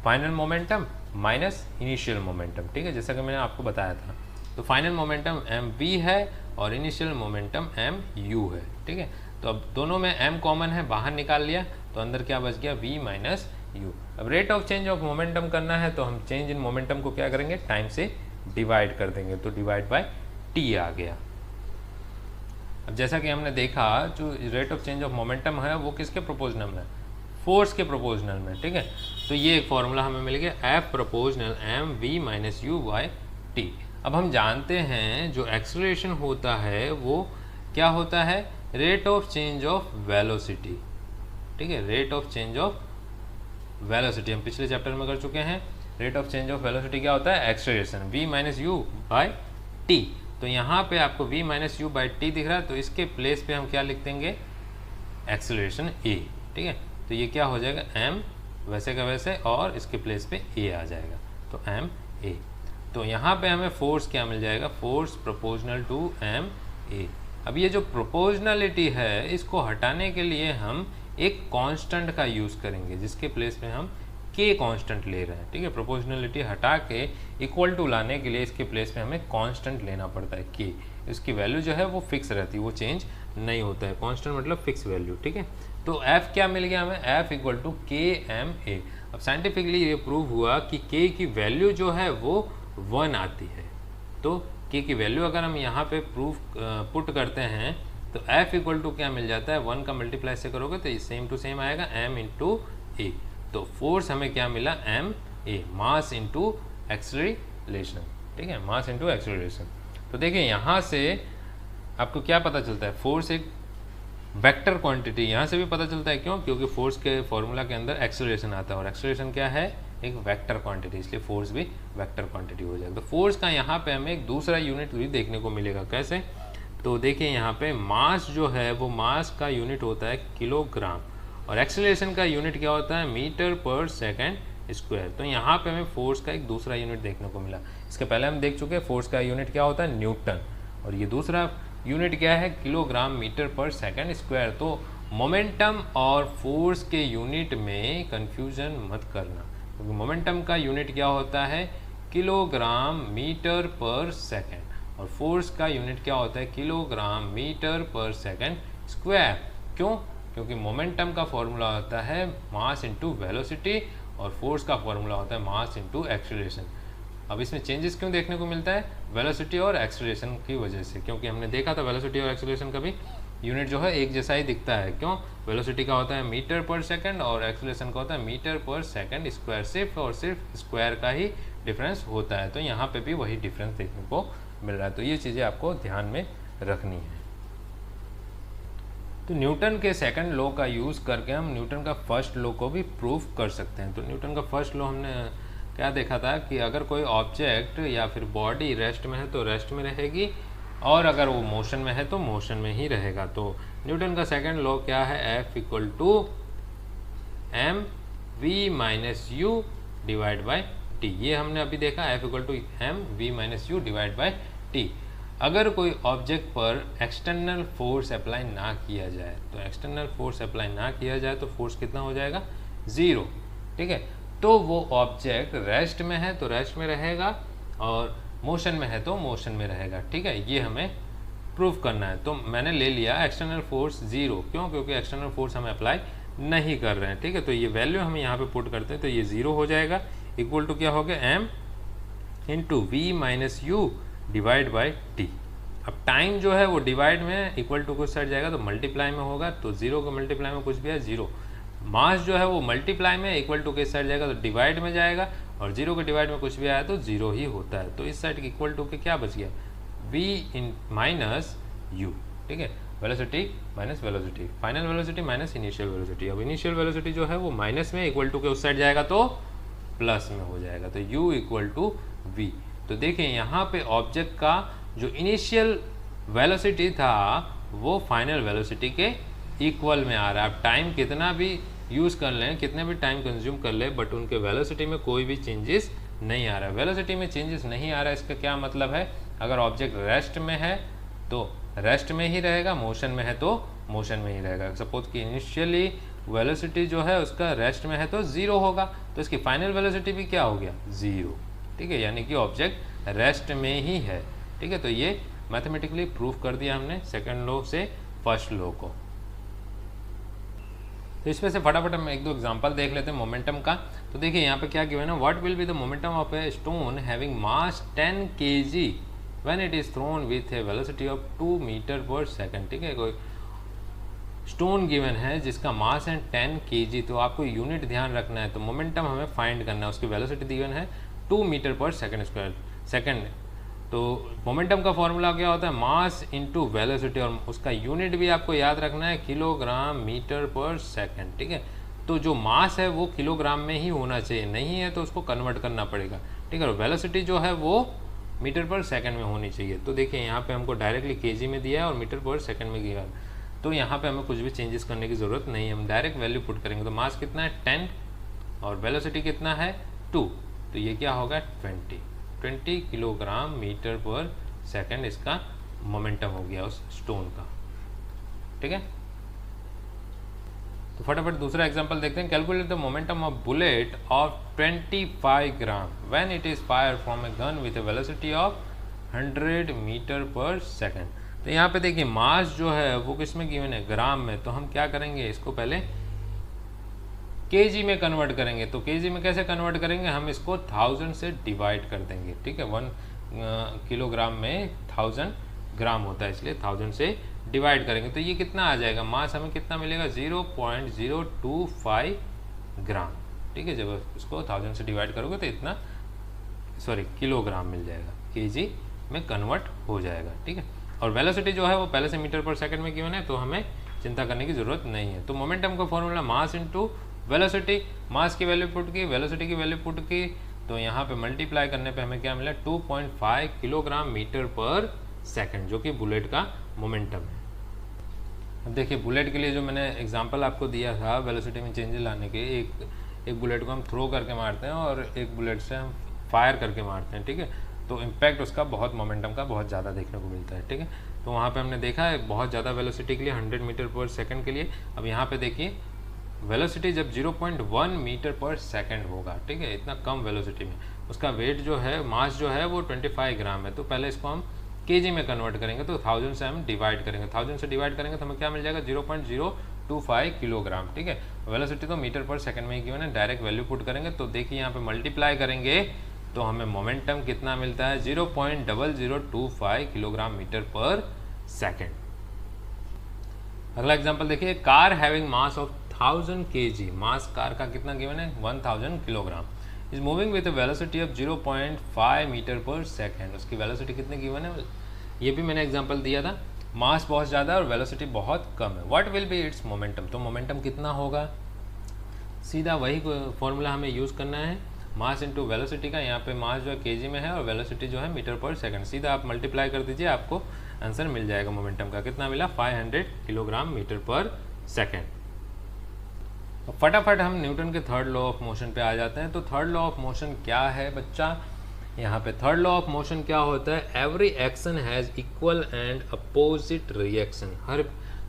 [SPEAKER 1] Final momentum minus initial momentum. ठीक है, जैसा कि मैंने आपको बताया था। तो फाइनल मोमेंटम एम वी है और इनिशियल मोमेंटम एम यू है। ठीक है, तो अब दोनों में m कॉमन है, बाहर निकाल लिया तो अंदर क्या बच गया? v minus u. अब rate of change of momentum करना है तो हम चेंज इन मोमेंटम को क्या करेंगे? टाइम से डिवाइड कर देंगे, तो डिवाइड बाय t आ गया। अब जैसा कि हमने देखा, जो rate of change of momentum है वो किसके प्रोपोर्शनल में? फोर्स के प्रोपोर्शनल में। ठीक है, तो ये एक फॉर्मूला हमें मिल गया, F proportional M V minus U by T. अब हम जानते हैं जो एक्सेलरेशन होता है वो क्या होता है? Rate of change of velocity. ठीक है, rate of change of velocity हम पिछले चैप्टर में कर चुके हैं। Rate of change of velocity क्या होता है? Acceleration, v minus U by T. तो यहाँ पे आपको v minus U by T दिख रहा है, तो इसके प्लेस पे हम क्या लिख देंगे? Acceleration a। ठीक है, तो ये क्या हो जाएगा? m वैसे का वैसे और इसके प्लेस पे a आ जाएगा, तो m a। तो यहाँ पे हमें फोर्स क्या मिल जाएगा? Force proportional to m a। अब ये जो प्रोपोर्शनलिटी है इसको हटाने के लिए हम एक कांस्टेंट का यूज़ करेंगे, जिसके प्लेस पे हम k कांस्टेंट ले रहे हैं। ठीक है, प्रोपोर्शनलिटी हटा के इक्वल टू लाने के लिए इसके प्लेस पे हमें कांस्टेंट लेना पड़ता है k। इसकी वैल्यू जो है वो फिक्स रहती है, वो चेंज नहीं होता है। कांस्टेंट मतलब फिक्स वैल्यू। ठीक है, तो f क्या मिल गया हमें? f इक्वल टू के एम ए। अब साइंटिफिकली ये प्रूव हुआ कि k की वैल्यू जो है वो 1 आती है। तो k की वैल्यू अगर हम यहाँ पे पुट करते हैं तो f इक्वल टू क्या मिल जाता है? 1 का मल्टीप्लाई से करोगे तो सेम टू सेम आएगा, m इंटू ए। तो फोर्स हमें क्या मिला? m a, mass into acceleration. ठीक है, मास इंटू एक्सेलरेशन। तो देखिए यहाँ से आपको क्या पता चलता है? फोर्स एक वेक्टर क्वांटिटी, यहाँ से भी पता चलता है। क्यों? क्योंकि फोर्स के फॉर्मूला के अंदर एक्सेलरेशन आता है और एक्सेलरेशन क्या है? एक वेक्टर क्वांटिटी, इसलिए फोर्स भी वेक्टर क्वांटिटी हो जाएगा। तो फोर्स का यहाँ पे हमें एक दूसरा यूनिट भी देखने को मिलेगा। कैसे? तो देखिए यहाँ पे मास जो है वो मास का यूनिट होता है किलोग्राम और एक्सेलरेशन का यूनिट क्या होता है, मीटर पर सेकेंड स्क्वायर। तो यहाँ पे हमें फोर्स का एक दूसरा यूनिट देखने को मिला। इसके पहले हम देख चुके हैं फोर्स का यूनिट क्या होता है, न्यूटन, और ये दूसरा यूनिट क्या है, kilogram metre per second square. तो मोमेंटम और फोर्स के यूनिट में कंफ्यूजन मत करना, क्योंकि मोमेंटम का यूनिट क्या होता है, किलोग्राम मीटर पर सेकेंड, और फोर्स का यूनिट क्या होता है, kilogram metre per second square. क्यों? क्योंकि मोमेंटम का फॉर्मूला होता है मास इनटू वेलोसिटी, और फोर्स का फॉर्मूला होता है मास इनटू एक्सेलरेशन। अब इसमें चेंजेस क्यों देखने को मिलता है, वेलोसिटी और एक्सेलरेशन की वजह से, क्योंकि हमने देखा था वेलोसिटी और एक्सेलरेशन का भी यूनिट जो है एक जैसा ही दिखता है। क्यों? वेलोसिटी का होता है मीटर पर सेकंड और एक्सेलरेशन का होता है मीटर पर सेकंड स्क्वायर। सिर्फ और सिर्फ स्क्वायर का ही डिफरेंस होता है, तो यहाँ पे भी वही डिफरेंस देखने को मिल रहा है। तो ये चीज़ें आपको ध्यान में रखनी है। तो न्यूटन के सेकंड लॉ का यूज़ करके हम न्यूटन का फर्स्ट लॉ को भी प्रूव कर सकते हैं। तो न्यूटन का फर्स्ट लॉ हमने क्या देखा था कि अगर कोई ऑब्जेक्ट या फिर बॉडी रेस्ट में है तो रेस्ट में रहेगी, और अगर वो मोशन में है तो मोशन में ही रहेगा। तो न्यूटन का सेकंड लॉ क्या है, F equal to M V minus U divide by T. ये हमने अभी देखा, F equal to M V minus U divide by T. अगर कोई ऑब्जेक्ट पर एक्सटर्नल फोर्स अप्लाई ना किया जाए, तो एक्सटर्नल फोर्स अप्लाई ना किया जाए तो फोर्स कितना हो जाएगा, 0। ठीक है, तो वो ऑब्जेक्ट रेस्ट में है तो रेस्ट में रहेगा, और मोशन में है तो मोशन में रहेगा। ठीक है, ये हमें प्रूव करना है। तो मैंने ले लिया एक्सटर्नल फोर्स 0। क्यों? क्योंकि एक्सटर्नल फोर्स हम अप्लाई नहीं कर रहे हैं। ठीक है, तो ये वैल्यू हम यहाँ पे पुट करते हैं तो ये 0 हो जाएगा, इक्वल टू क्या हो गया, M into V minus U divide by T. अब टाइम जो है वो डिवाइड में इक्वल टू कुछ साइड जाएगा तो मल्टीप्लाई में होगा, तो 0 को मल्टीप्लाई में कुछ भी है 0। मास जो है वो मल्टीप्लाई में इक्वल टू किस साइड जाएगा तो डिवाइड में जाएगा, और 0 के डिवाइड में कुछ भी आया तो 0 ही होता है। तो इस साइड के इक्वल टू के क्या बच गया, v इन माइनस यू। ठीक है, velocity minus velocity, final velocity minus initial velocity. अब इनिशियल वेलोसिटी जो है वो माइनस में इक्वल टू के उस साइड जाएगा तो प्लस में हो जाएगा, तो u इक्वल टू वी। तो देखिए यहाँ पे ऑब्जेक्ट का जो इनिशियल वेलोसिटी था वो फाइनल वेलोसिटी के इक्वल में आ रहा है। अब टाइम कितना भी यूज़ कर लें, कितने भी टाइम कंज्यूम कर ले, बट उनके वेलोसिटी में कोई भी चेंजेस नहीं आ रहा है। वेलोसिटी में चेंजेस नहीं आ रहा है, इसका क्या मतलब है, अगर ऑब्जेक्ट रेस्ट में है तो रेस्ट में ही रहेगा, मोशन में है तो मोशन में ही रहेगा। सपोज कि इनिशियली वेलोसिटी जो है उसका रेस्ट में है तो 0 होगा, तो इसकी फाइनल वेलोसिटी भी क्या हो गया, 0। ठीक है, यानी कि ऑब्जेक्ट रेस्ट में ही है। ठीक है, तो ये मैथमेटिकली प्रूफ कर दिया हमने सेकेंड लॉ से फर्स्ट लॉ को। तो इसमें से फटाफट हम एक दो एग्जांपल देख लेते हैं मोमेंटम का। तो देखिए यहाँ पे क्या गिवन है ना, what will be the momentum of a stone having mass 10 kg when it is thrown with a velocity of 2 metre per second. ठीक है, कोई स्टोन गिवन है जिसका मास है 10 kg, तो आपको यूनिट ध्यान रखना है। तो मोमेंटम हमें फाइंड करना है, उसकी वेलोसिटी गिवन है 2 metre per second square second. तो मोमेंटम का फॉर्मूला क्या होता है, मास इनटू वेलोसिटी, और उसका यूनिट भी आपको याद रखना है किलोग्राम मीटर पर सेकंड। ठीक है, तो जो मास है वो किलोग्राम में ही होना चाहिए, नहीं है तो उसको कन्वर्ट करना पड़ेगा। ठीक है, और वेलोसिटी जो है वो मीटर पर सेकंड में होनी चाहिए। तो देखिए यहाँ पे हमको डायरेक्टली केजी में दिया है और मीटर पर सेकंड में दिया है, तो यहाँ पे हमें कुछ भी चेंजेस करने की ज़रूरत नहीं है, हम डायरेक्ट वैल्यू पुट करेंगे। तो मास कितना है 10 और वेलोसिटी कितना है 2, तो ये क्या होगा 20 किलोग्राम मीटर पर सेकंड इसका मोमेंटम हो गया उस स्टोन का। ठीक है, तो फटाफट दूसरा एग्जांपल देखते हैं। Calculate the momentum of bullet of 25 gram when it is fire from a gun with a velocity of 100 metre per second. तो यहाँ पे देखिए मास जो है वो किस में गिवन है, ग्राम में। तो हम क्या करेंगे, इसको पहले केजी में कन्वर्ट करेंगे। तो केजी में कैसे कन्वर्ट करेंगे, हम इसको 1000 से डिवाइड कर देंगे। ठीक है, 1 किलोग्राम में 1000 ग्राम होता है, इसलिए 1000 से डिवाइड करेंगे। तो ये कितना आ जाएगा, मास हमें कितना मिलेगा 0.025 ग्राम। ठीक है, जब इसको 1000 से डिवाइड करोगे तो इतना किलोग्राम मिल जाएगा, केजी में कन्वर्ट हो जाएगा। ठीक है, और वेलोसिटी जो है वो पहले से मीटर पर सेकंड में गिवन है, तो हमें चिंता करने की ज़रूरत नहीं है। तो मोमेंटम का फॉर्मूला मास इंटू वेलोसिटी, मास की वैल्यू पुट की, वेलोसिटी की वैल्यू पुट की, तो यहाँ पे मल्टीप्लाई करने पे हमें क्या मिला 2.5 किलोग्राम मीटर पर सेकंड, जो कि बुलेट का मोमेंटम है। अब देखिए बुलेट के लिए जो मैंने एग्जांपल आपको दिया था वेलोसिटी में चेंजेस लाने के, एक बुलेट को हम थ्रो करके मारते हैं और एक बुलेट से हम फायर करके मारते हैं, ठीक है। तो इम्पैक्ट उसका बहुत मोमेंटम का बहुत ज़्यादा देखने को मिलता है, ठीक है। तो वहाँ पे हमने देखा है बहुत ज़्यादा वेलोसिटी के लिए 100 मीटर पर सेकंड के लिए। अब यहाँ पे देखिए वेलोसिटी जब 0.1 मीटर पर सेकंड होगा, ठीक है, इतना कम वेलोसिटी में उसका वेट जो है, मास जो है वो 25 ग्राम है। तो पहले इसको हम केजी में कन्वर्ट करेंगे, तो 1000 से हम डिवाइड करेंगे, 1000 से डिवाइड करेंगे तो हमें क्या मिल जाएगा 0.025 किलोग्राम, ठीक है। वेलोसिटी तो मीटर पर सेकंड में ही गिवन है, डायरेक्ट वैल्यू पुट करेंगे तो देखिए यहाँ पे मल्टीप्लाई करेंगे तो हमें मोमेंटम कितना मिलता है 0.0025 किलोग्राम मीटर पर सेकंड। अगला एग्जांपल देखिए, car having mass of 1000 kg, mass car का कितना गिवन है 1000 kilogram, is moving with velocity of 0.5 metre per second. उसकी वेलोसिटी कितनी गिवन है, ये भी मैंने एग्जांपल दिया था, मास बहुत ज़्यादा और वेलोसिटी बहुत कम है। What will B it's momentum, तो मोमेंटम कितना होगा, सीधा वही फॉर्मूला हमें यूज़ करना है, मास इंटू वेलोसिटी का। यहाँ पे मास जो है केजी में है और वेलोसिटी जो है मीटर पर सेकंड, सीधा आप मल्टीप्लाई कर दीजिए, आपको आंसर मिल जाएगा मोमेंटम का, कितना मिला 500 किलोग्राम मीटर पर सेकंड। फटाफट हम न्यूटन के थर्ड लॉ ऑफ मोशन पे आ जाते हैं। तो थर्ड लॉ ऑफ मोशन क्या है बच्चा, यहाँ पे थर्ड लॉ ऑफ मोशन क्या होता है, every action has equal and opposite reaction, हर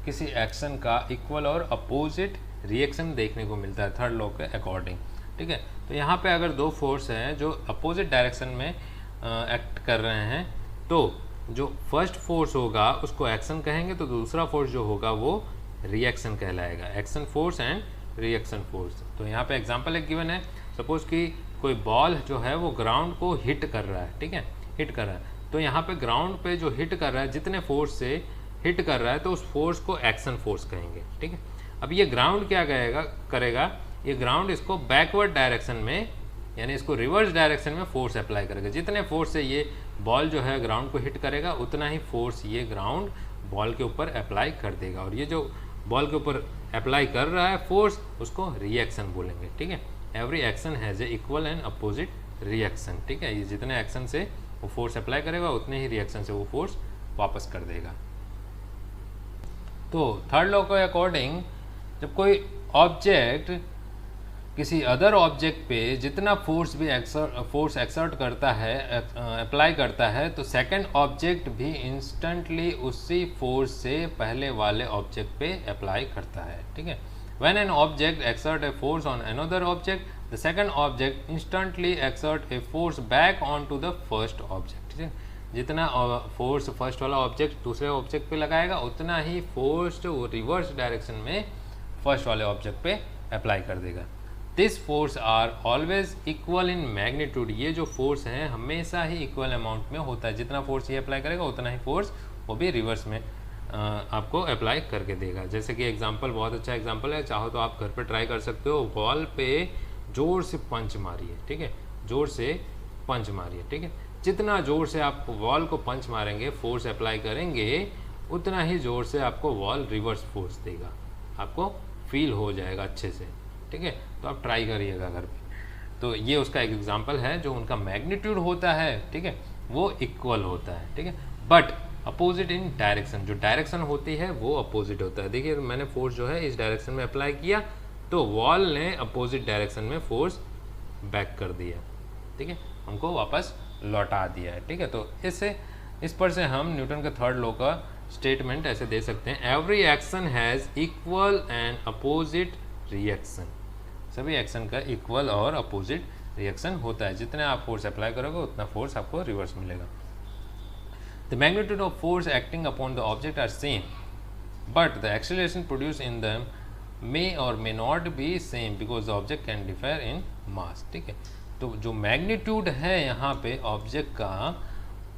[SPEAKER 1] किसी एक्शन का इक्वल और अपोजिट रिएक्शन देखने को मिलता है थर्ड लॉ के अकॉर्डिंग, ठीक है। तो यहाँ पे अगर दो फोर्स हैं जो अपोजिट डायरेक्शन में एक्ट कर रहे हैं, तो जो फर्स्ट फोर्स होगा उसको एक्शन कहेंगे, तो दूसरा फोर्स जो होगा वो रिएक्शन कहलाएगा, action force and reaction force. तो यहाँ पे एग्जांपल एक गिवन है, सपोज कि कोई बॉल जो है वो ग्राउंड को हिट कर रहा है, ठीक है, हिट कर रहा है, तो यहाँ पे ग्राउंड पे जो हिट कर रहा है, जितने फोर्स से हिट कर रहा है, तो उस फोर्स को एक्शन फोर्स कहेंगे, ठीक है। अब ये ग्राउंड क्या करेगा, ये ग्राउंड इसको बैकवर्ड डायरेक्शन में, यानी इसको रिवर्स डायरेक्शन में फोर्स अप्लाई करेगा। जितने फोर्स से ये बॉल जो है ग्राउंड को हिट करेगा, उतना ही फोर्स ये ग्राउंड बॉल के ऊपर अप्लाई कर देगा, और ये जो बॉल के ऊपर अप्लाई कर रहा है फोर्स, उसको रिएक्शन बोलेंगे, ठीक है। Every action has a equal and opposite reaction, ठीक है। ये जितने एक्शन से वो फोर्स अप्लाई करेगा उतने ही रिएक्शन से वो फोर्स वापस कर देगा। तो थर्ड लॉ के अकॉर्डिंग जब कोई ऑब्जेक्ट किसी अदर ऑब्जेक्ट पे जितना फोर्स एक्सर्ट करता है, अप्लाई करता है, तो सेकंड ऑब्जेक्ट भी इंस्टेंटली उसी फोर्स से पहले वाले ऑब्जेक्ट पे अप्लाई करता है, ठीक है। When an object exert a force on another object, the second object instantly exert a force back on to the first object, ठीक है। जितना फोर्स फर्स्ट वाला ऑब्जेक्ट दूसरे ऑब्जेक्ट पे लगाएगा, उतना ही फोर्स वो रिवर्स डायरेक्शन में फर्स्ट वाले ऑब्जेक्ट पे अप्लाई कर देगा। This force are always equal in magnitude, ये जो फोर्स है हमेशा ही इक्वल अमाउंट में होता है, जितना फोर्स ये अप्लाई करेगा उतना ही फोर्स वो भी रिवर्स में आपको अप्लाई करके देगा। जैसे कि एग्जांपल, बहुत अच्छा एग्जांपल है, चाहो तो आप घर पे ट्राई कर सकते हो, वॉल पे जोर से पंच मारिए, ठीक है, जोर से पंच मारिए, ठीक है। जितना जोर से आप वॉल को पंच मारेंगे, फोर्स अप्लाई करेंगे, उतना ही जोर से आपको वॉल रिवर्स फोर्स देगा, आपको फील हो जाएगा अच्छे से, ठीक है। तो आप ट्राई करिएगा घर पे। तो ये उसका एक एग्जांपल है, जो उनका मैग्नीट्यूड होता है, ठीक है, वो इक्वल होता है, ठीक है, बट अपोजिट इन डायरेक्शन, जो डायरेक्शन होती है वो अपोजिट होता है। देखिए मैंने फोर्स जो है इस डायरेक्शन में अप्लाई किया, तो वॉल ने अपोजिट डायरेक्शन में फोर्स बैक कर दिया, ठीक है, हमको वापस लौटा दिया है, ठीक है। तो इस पर से हम न्यूटन के थर्ड लॉ का स्टेटमेंट ऐसे दे सकते हैं, every action has equal and opposite reaction, सभी एक्शन का इक्वल और अपोजिट रिएक्शन होता है, जितने आप फोर्स अप्लाई करोगे उतना फोर्स आपको रिवर्स मिलेगा। The magnitude of force acting upon the object are same, but the acceleration produce in them may और may not be same because the object can differ in mass, ठीक है। तो जो magnitude है यहाँ पे ऑब्जेक्ट का,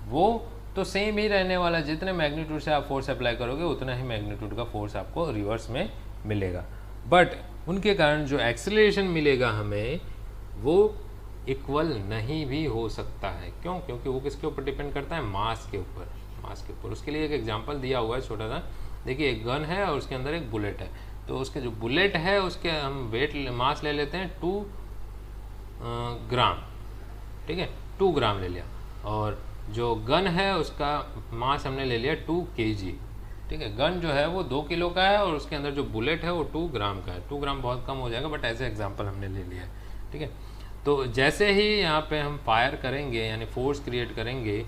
[SPEAKER 1] वो तो सेम ही रहने वाला, जितने मैग्नीट्यूड से आप फोर्स अप्लाई करोगे उतना ही मैग्नीट्यूड का फोर्स आपको रिवर्स में मिलेगा, बट उनके कारण जो एक्सेलरेशन मिलेगा हमें वो इक्वल नहीं भी हो सकता है। क्यों? क्योंकि वो किसके ऊपर डिपेंड करता है, मास के ऊपर, मास के ऊपर। उसके लिए एक एग्जांपल दिया हुआ है छोटा सा, देखिए एक गन है और उसके अंदर एक बुलेट है, तो उसके जो बुलेट है उसके हम वेट मास ले लेते हैं 2 ग्राम, ठीक है, 2 ग्राम ले लिया, और जो गन है उसका मास हमने ले लिया 2 kg, ठीक है। गन जो है वो 2 किलो का है और उसके अंदर जो बुलेट है वो 2 ग्राम का है। 2 ग्राम बहुत कम हो जाएगा, बट ऐसे एग्जाम्पल हमने ले लिया है, ठीक है। तो जैसे ही यहाँ पे हम फायर करेंगे यानी फोर्स क्रिएट करेंगे,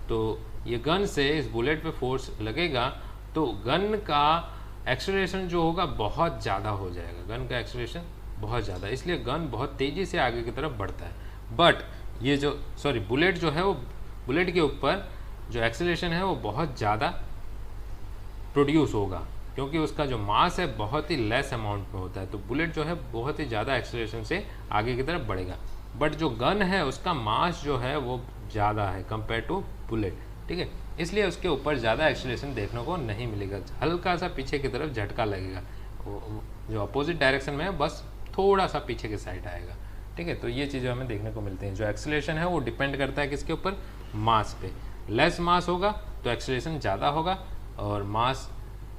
[SPEAKER 1] तो ये गन से इस बुलेट पे फोर्स लगेगा तो गन का एक्सेलरेशन जो होगा बहुत ज़्यादा हो जाएगा, गन का एक्सेलरेशन बहुत ज़्यादा, इसलिए गन बहुत तेज़ी से आगे की तरफ बढ़ता है। बट ये जो बुलेट जो है वो, बुलेट के ऊपर जो एक्सेलरेशन है वो बहुत ज़्यादा प्रोड्यूस होगा, क्योंकि उसका जो मास है बहुत ही लेस अमाउंट में होता है। तो बुलेट जो है बहुत ही ज़्यादा एक्सेलरेशन से आगे की तरफ बढ़ेगा, बट जो गन है उसका मास जो है वो ज़्यादा है कंपेयर टू बुलेट, ठीक है। इसलिए उसके ऊपर ज़्यादा एक्सेलरेशन देखने को नहीं मिलेगा, हल्का सा पीछे की तरफ झटका लगेगा, जो अपोजिट डायरेक्शन में है बस थोड़ा सा पीछे की साइड आएगा, ठीक है। तो ये चीज़ें हमें देखने को मिलती हैं। जो एक्सेलरेशन है वो डिपेंड करता है किसके ऊपर, मास पे। लेस मास होगा तो एक्सेलरेशन ज़्यादा होगा, और मास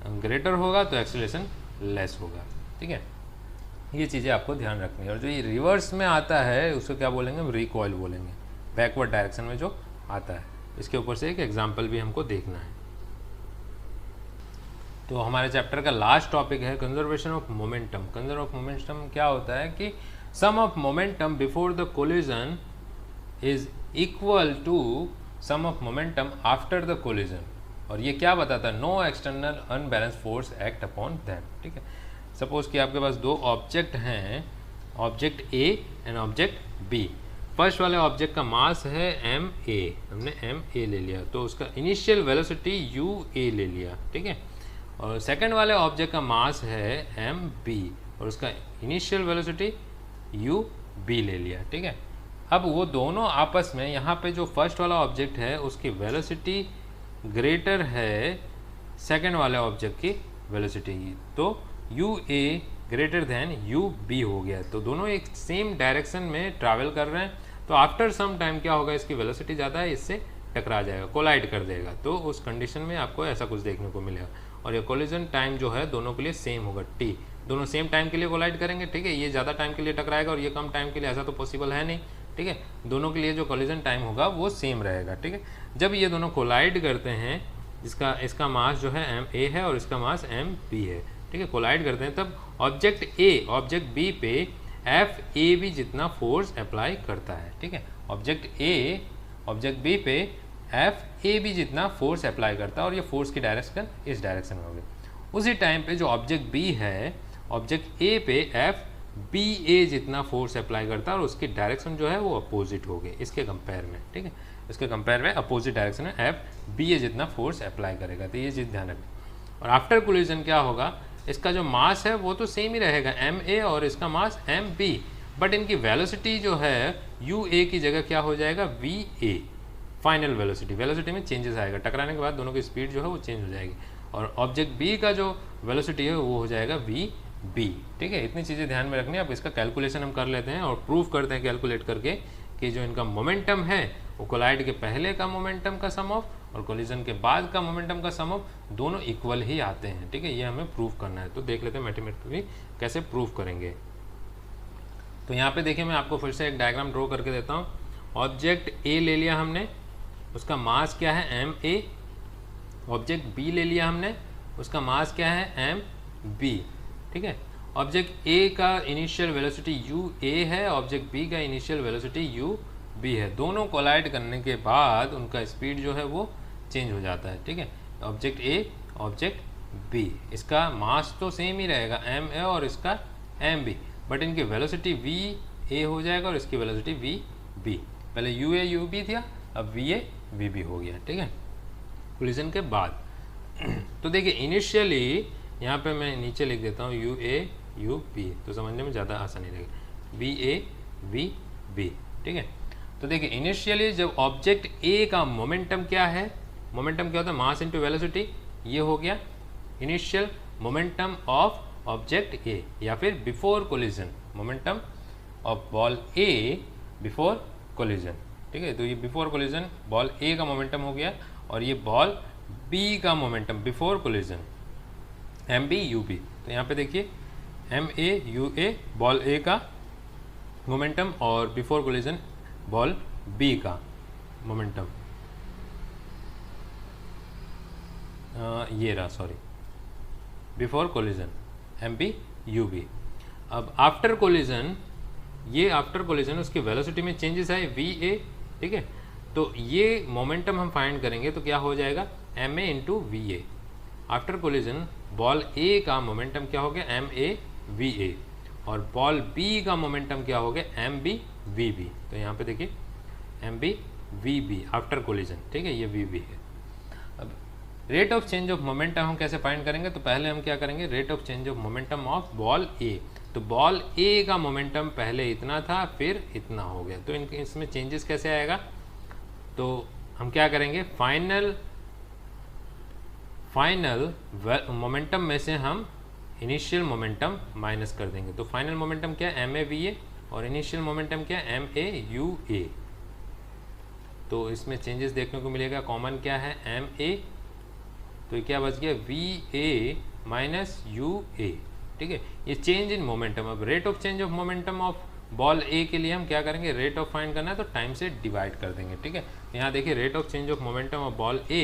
[SPEAKER 1] ग्रेटर होगा तो एक्सेलरेशन लेस होगा, ठीक है। ये चीज़ें आपको ध्यान रखनी है। और जो ये रिवर्स में आता है उसको क्या बोलेंगे, हम रिकॉइल बोलेंगे, बैकवर्ड डायरेक्शन में जो आता है। इसके ऊपर से एक एग्जांपल भी हमको देखना है। तो हमारे चैप्टर का लास्ट टॉपिक है conservation of momentum. Conserve of momentum क्या होता है कि sum of momentum before the collision is equal to sum of momentum after the collision. और ये क्या बताता है, no external unbalance force act upon them, ठीक है। सपोज कि आपके पास दो ऑब्जेक्ट हैं, object a and object b. First वाले ऑब्जेक्ट का मास है एम ए, हमने एम ए ले लिया, तो उसका इनिशियल वेलोसिटी यू ए ले लिया, ठीक है। और सेकंड वाले ऑब्जेक्ट का मास है एम बी और उसका इनिशियल वेलोसिटी यू बी ले लिया, ठीक है। अब वो दोनों आपस में, यहाँ पे जो फर्स्ट वाला ऑब्जेक्ट है उसकी वेलोसिटी ग्रेटर है सेकंड वाले ऑब्जेक्ट की वेलोसिटी की, तो U A greater than U B हो गया। तो दोनों एक सेम डायरेक्शन में ट्रैवल कर रहे हैं, तो आफ्टर सम टाइम क्या होगा, इसकी वेलोसिटी ज़्यादा है, इससे टकरा जाएगा, कोलाइड कर देगा। तो उस कंडीशन में आपको ऐसा कुछ देखने को मिलेगा। और ये कोलिजन टाइम जो है दोनों के लिए सेम होगा, टी। दोनों सेम टाइम के लिए कोलाइड करेंगे, ठीक है। ये ज़्यादा टाइम के लिए टकराएगा और ये कम टाइम के लिए, ऐसा तो पॉसिबल है नहीं, ठीक है। दोनों के लिए जो कोलिजन टाइम होगा वो सेम रहेगा, ठीक है। जब ये दोनों कोलाइड करते हैं, इसका मास जो है एम ए है और इसका मास एम बी है, ठीक है, कोलाइड करते हैं, तब ऑब्जेक्ट ए ऑब्जेक्ट बी पे एफ ए बी जितना फोर्स अप्लाई करता है, ठीक है। ऑब्जेक्ट ए ऑब्जेक्ट बी पे एफ ए बी जितना फोर्स अप्लाई करता है, और ये फोर्स की डायरेक्शन इस डायरेक्शन में होगी। उसी टाइम पे जो ऑब्जेक्ट बी है, ऑब्जेक्ट ए पे एफ बी ए जितना फोर्स अप्लाई करता है, और उसकी डायरेक्शन जो है वो अपोजिट होगी इसके कंपेयर में, ठीक है। इसके कंपेयर में अपोजिट डायरेक्शन में एफ बी ए जितना फोर्स अप्लाई करेगा, तो ये चीज़ ध्यान रखें। और आफ्टर कोलिजन क्या होगा, इसका जो मास है वो तो सेम ही रहेगा एम ए और इसका मास एम बी, बट इनकी वेलोसिटी जो है यू ए की जगह क्या हो जाएगा, वी ए। फाइनल वेलोसिटी में चेंजेस आएगा, टकराने के बाद दोनों की स्पीड जो है वो चेंज हो जाएगी, और ऑब्जेक्ट बी का जो वेलोसिटी है वो हो जाएगा वी बी, ठीक है। इतनी चीज़ें ध्यान में रखनी है। अब इसका कैलकुलेशन हम कर लेते हैं और प्रूफ करते हैं कैलकुलेट करके कि जो इनका मोमेंटम है वो कोलाइड के पहले का मोमेंटम का सम ऑफ और कोलिजन के बाद का मोमेंटम का सम ऑफ दोनों इक्वल ही आते हैं, ठीक है। ये हमें प्रूफ करना है, तो देख लेते हैं मैथमेटिकली कैसे प्रूफ करेंगे। तो यहाँ पे देखिए, मैं आपको फिर से एक डायग्राम ड्रॉ करके देता हूँ। ऑब्जेक्ट ए ले लिया हमने, उसका मास क्या है एम ए। ऑब्जेक्ट बी ले लिया हमने, उसका मास क्या है एम बी, ठीक है। ऑब्जेक्ट ए का इनिशियल वेलोसिटी यू ए है, ऑब्जेक्ट बी का इनिशियल वेलोसिटी यू बी है। दोनों कोलाइड करने के बाद उनका स्पीड जो है वो चेंज हो जाता है, ठीक है। ऑब्जेक्ट ए ऑब्जेक्ट बी, इसका मास तो सेम ही रहेगा एम ए और इसका एम बी, बट इनकी वेलोसिटी वी ए हो जाएगा और इसकी वेलोसिटी वी बी। पहले यू ए यू बी था, अब वी ए वी बी हो गया, ठीक है, कोलिजन के बाद। तो देखिए इनिशियली यहाँ पे मैं नीचे लिख देता हूँ यू ए यू बी, तो समझने में ज़्यादा आसानी रहेगी, वी ए वी बी, ठीक है। तो देखिए इनिशियली जब ऑब्जेक्ट ए का मोमेंटम क्या है, मोमेंटम क्या होता है, मास इनटू वेलोसिटी, ये हो गया initial momentum of object A, या फिर before collision, momentum of ball A before collision, ठीक है। तो ये बिफोर कोलिजन बॉल ए का मोमेंटम हो गया, और ये बॉल बी का momentum before collision m B you b. तो यहाँ पे देखिए M A you a ball a का मोमेंटम और बिफोर कोलिजन बॉल बी का मोमेंटम, ये रहा, sorry, before collision m u b. अब आफ्टर कोलिजन, ये आफ्टर कोलिजन उसकी वेलोसिटी में चेंजेस आए वी ए, ठीक है। तो ये मोमेंटम हम फाइंड करेंगे तो क्या हो जाएगा m a into v a. After collision ball a का मोमेंटम क्या हो गया एम ए वी ए, और बॉल बी का मोमेंटम क्या हो गया एम बी वी बी। तो यहाँ पे देखिए m B we b after collision, ठीक है, ये वी बी है। अब rate of change of momentum हम कैसे फाइंड करेंगे, तो पहले हम क्या करेंगे, rate of change of momentum of ball a. तो बॉल ए का मोमेंटम पहले इतना था, फिर इतना हो गया, तो इसमें चेंजेस कैसे आएगा, तो हम क्या करेंगे, फाइनल मोमेंटम में से हम इनिशियल मोमेंटम माइनस कर देंगे। तो फाइनल मोमेंटम क्या है एम ए वी ए, और इनिशियल मोमेंटम क्या है एम ए यू ए। तो इसमें चेंजेस देखने को मिलेगा, कॉमन क्या है एम ए, तो ये क्या बच गया v A minus you a, ठीक है। ये चेंज इन मोमेंटम। अब rate of change of momentum of ball a के लिए हम क्या करेंगे, रेट ऑफ फाइंड करना है तो टाइम से डिवाइड कर देंगे, ठीक है। यहाँ देखिए rate of change of momentum of ball A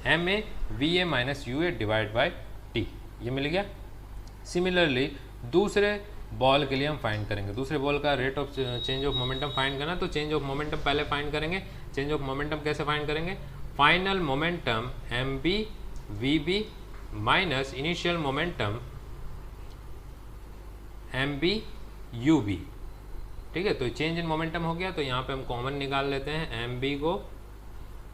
[SPEAKER 1] M A V A minus you A divide by T, ये मिल गया। सिमिलरली दूसरे बॉल के लिए हम फाइंड करेंगे, दूसरे बॉल का rate of change of momentum find करना, तो चेंज ऑफ मोमेंटम पहले फाइंड करेंगे। चेंज ऑफ मोमेंटम कैसे फाइंड करेंगे, final momentum M B we B minus initial momentum M B you B, ठीक है। तो चेंज इन मोमेंटम हो गया, तो यहाँ पे हम कॉमन निकाल लेते हैं एम बी को,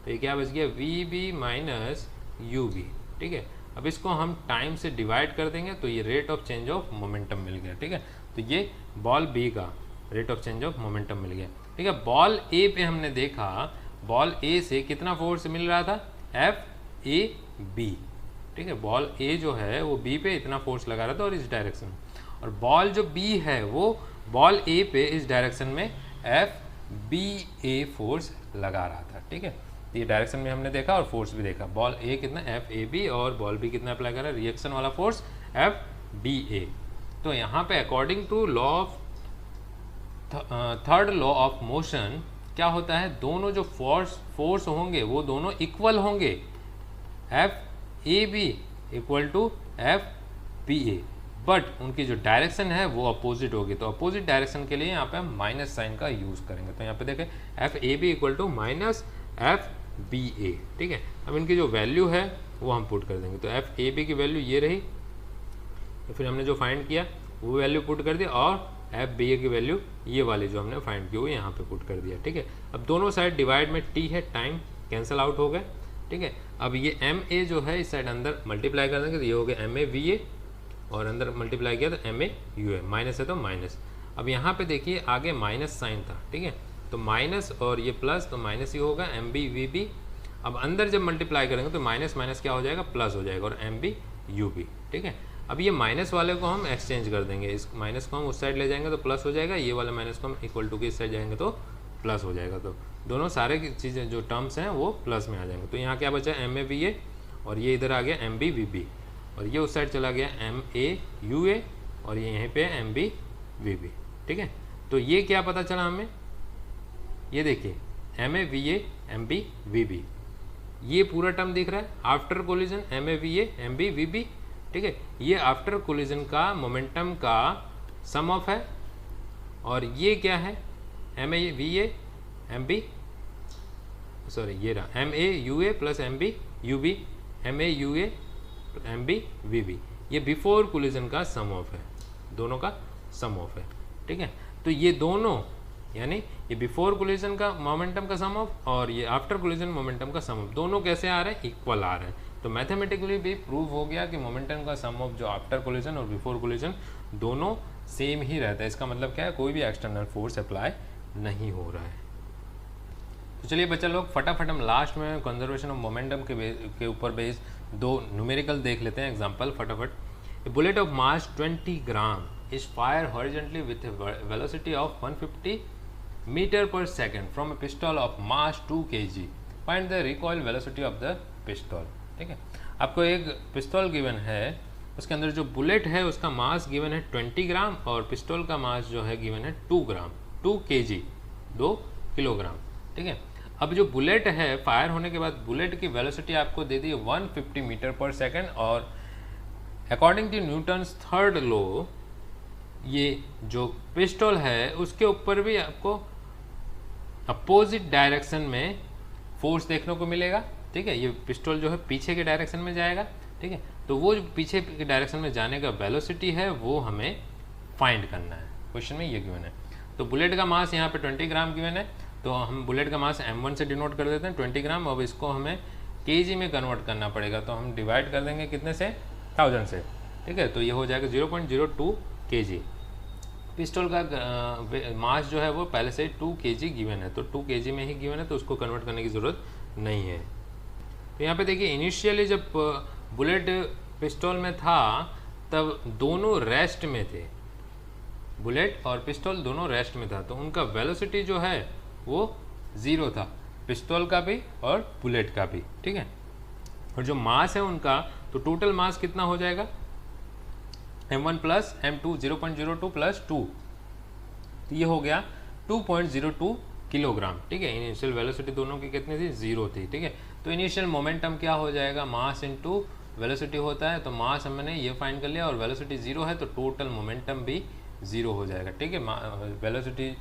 [SPEAKER 1] तो ये क्या बच गया V B minus U B, ठीक है। अब इसको हम टाइम से डिवाइड कर देंगे तो ये rate of change of momentum मिल गया, ठीक है। तो ये बॉल बी का rate of change of momentum मिल गया, ठीक है। बॉल ए पे हमने देखा, बॉल ए से कितना फोर्स मिल रहा था एफ ए बी, ठीक है। बॉल ए जो है वो बी पे इतना फोर्स लगा रहा था और इस डायरेक्शन में, और बॉल जो बी है वो बॉल ए पे इस डायरेक्शन में एफ बी ए फोर्स लगा रहा था, ठीक है। ये डायरेक्शन में हमने देखा और फोर्स भी देखा, बॉल ए कितना एफ ए बी और बॉल बी कितना अप्लाई कर रहा है रिएक्शन वाला फोर्स एफ बी ए। तो यहाँ पे according to law of third law of motion क्या होता है, दोनों जो फोर्स होंगे वो दोनों इक्वल होंगे, F A B equal to F B A, but उनकी जो डायरेक्शन है वो अपोजिट होगी। तो अपोजिट डायरेक्शन के लिए यहाँ पे हम माइनस साइन का यूज़ करेंगे। तो यहाँ पे देखें f A B equal to minus f B a, ठीक है। अब इनकी जो वैल्यू है वो हम पुट कर देंगे, तो एफ ए बी की वैल्यू ये रही, तो फिर हमने जो फाइंड किया वो वैल्यू पुट कर दिया, और एफ बी ए की वैल्यू ये वाली जो हमने फाइंड की वो यहाँ पे पुट कर दिया, ठीक है। अब दोनों साइड डिवाइड में टी है, टाइम कैंसिल आउट हो गए, ठीक है। अब ये एम ए जो है इस साइड अंदर मल्टीप्लाई कर देंगे तो ये हो गया एम ए वी ए, और अंदर मल्टीप्लाई किया तो M A you A, minus है तो माइनस। अब यहाँ पे देखिए आगे माइनस साइन था, ठीक है, तो माइनस और ये प्लस, तो माइनस ही होगा एम बी वी बी। अब अंदर जब मल्टीप्लाई करेंगे तो माइनस माइनस क्या हो जाएगा प्लस हो जाएगा, और एम बी यू बी, ठीक है। अब ये माइनस वाले को हम एक्सचेंज कर देंगे, इस माइनस को हम उस साइड ले जाएंगे तो प्लस हो जाएगा, ये वाला माइनस को हम इक्वल टू के इस साइड जाएंगे तो प्लस हो जाएगा। तो दोनों सारे चीज़ें जो टर्म्स हैं वो प्लस में आ जाएंगे। तो यहाँ क्या बचा एम ए वी ए, और ये इधर आ गया एम बी वी बी, और ये उस साइड चला गया एम ए यू ए, और ये यहीं पे एम बी वी बी, ठीक है। तो ये क्या पता चला हमें, ये देखिए M A V A M B we B, ये पूरा टर्म दिख रहा है after collision M A V A M B we B, ठीक है। ये आफ्टर कोलिजन का मोमेंटम का सम ऑफ है, और ये क्या है M A V A M B, sorry ये रहा M A you A plus M B you B, M A U A M B we B, ये बिफोर कोलिजन का सम ऑफ है, दोनों का सम ऑफ है, ठीक है। तो ये दोनों यानी ये बिफोर कोलिजन का मोमेंटम का सम ऑफ और ये आफ्टर कोलिजन मोमेंटम का सम ऑफ, दोनों कैसे आ रहे हैं इक्वल आ रहे हैं। तो मैथमेटिकली भी प्रूव हो गया कि मोमेंटम का सम ऑफ जो आफ्टर कोलिजन और बिफोर कोलिजन दोनों सेम ही रहता है। इसका मतलब क्या है, कोई भी एक्सटर्नल फोर्स अप्लाई नहीं हो रहा है। तो चलिए बच्चा लोग फटाफट हम लास्ट में कंजर्वेशन ऑफ मोमेंटम के ऊपर बेस दो न्यूमेरिकल देख लेते हैं एग्जांपल फटाफट। A bullet of mass 20 gram is fire horizontally with a velocity of 150 metre per second from a pistol of mass 2 kg, find the recoil velocity of the pistol, ठीक है। आपको एक पिस्तौल गिवन है, उसके अंदर जो बुलेट है उसका मास गिवन है 20 ग्राम और पिस्तौल का मास जो है गिवन है 2 ग्राम, 2 kg 2 किलोग्राम, ठीक है। अब जो बुलेट है फायर होने के बाद बुलेट की वेलोसिटी आपको दे दी 150 मीटर पर सेकेंड, और according to Newton's third law ये जो पिस्टल है उसके ऊपर भी आपको अपोजिट डायरेक्शन में फोर्स देखने को मिलेगा। ठीक है, ये पिस्टल जो है पीछे के डायरेक्शन में जाएगा। ठीक है, तो वो जो पीछे के डायरेक्शन में जाने का वेलोसिटी है वो हमें फाइंड करना है। क्वेश्चन में ये गिवन है। तो बुलेट का मास यहाँ पे 20 ग्राम गिवन है, तो हम बुलेट का मास m1 से डिनोट कर देते हैं 20 ग्राम। अब इसको हमें kg में कन्वर्ट करना पड़ेगा, तो हम डिवाइड कर देंगे कितने से, 1000 से। ठीक है, तो ये हो जाएगा 0.02 kg। पिस्टल का मास जो है वो पहले से 2 kg गिवन है, तो 2 kg में ही गिवन है, तो उसको कन्वर्ट करने की ज़रूरत नहीं है। तो यहाँ पे देखिए इनिशियली जब बुलेट पिस्टल में था तब दोनों रेस्ट में थे, बुलेट और पिस्टल दोनों रेस्ट में था, तो उनका वेलोसिटी जो है वो 0 था, पिस्टल का भी और बुलेट का भी। ठीक है, और जो मास है उनका, तो टोटल मास कितना हो जाएगा m1 प्लस m2 0.02 प्लस 2, तो ये हो गया 2.02 किलोग्राम। ठीक है, इनिशियल वेलोसिटी दोनों की कितनी थी, 0 थी। ठीक है, तो इनिशियल मोमेंटम क्या हो जाएगा, मास इनटू वेलोसिटी होता है, तो मास हमने ये फाइंड कर लिया और वेलोसिटी 0 है, तो टोटल मोमेंटम भी 0 हो जाएगा। ठीक है, वेलोसिटी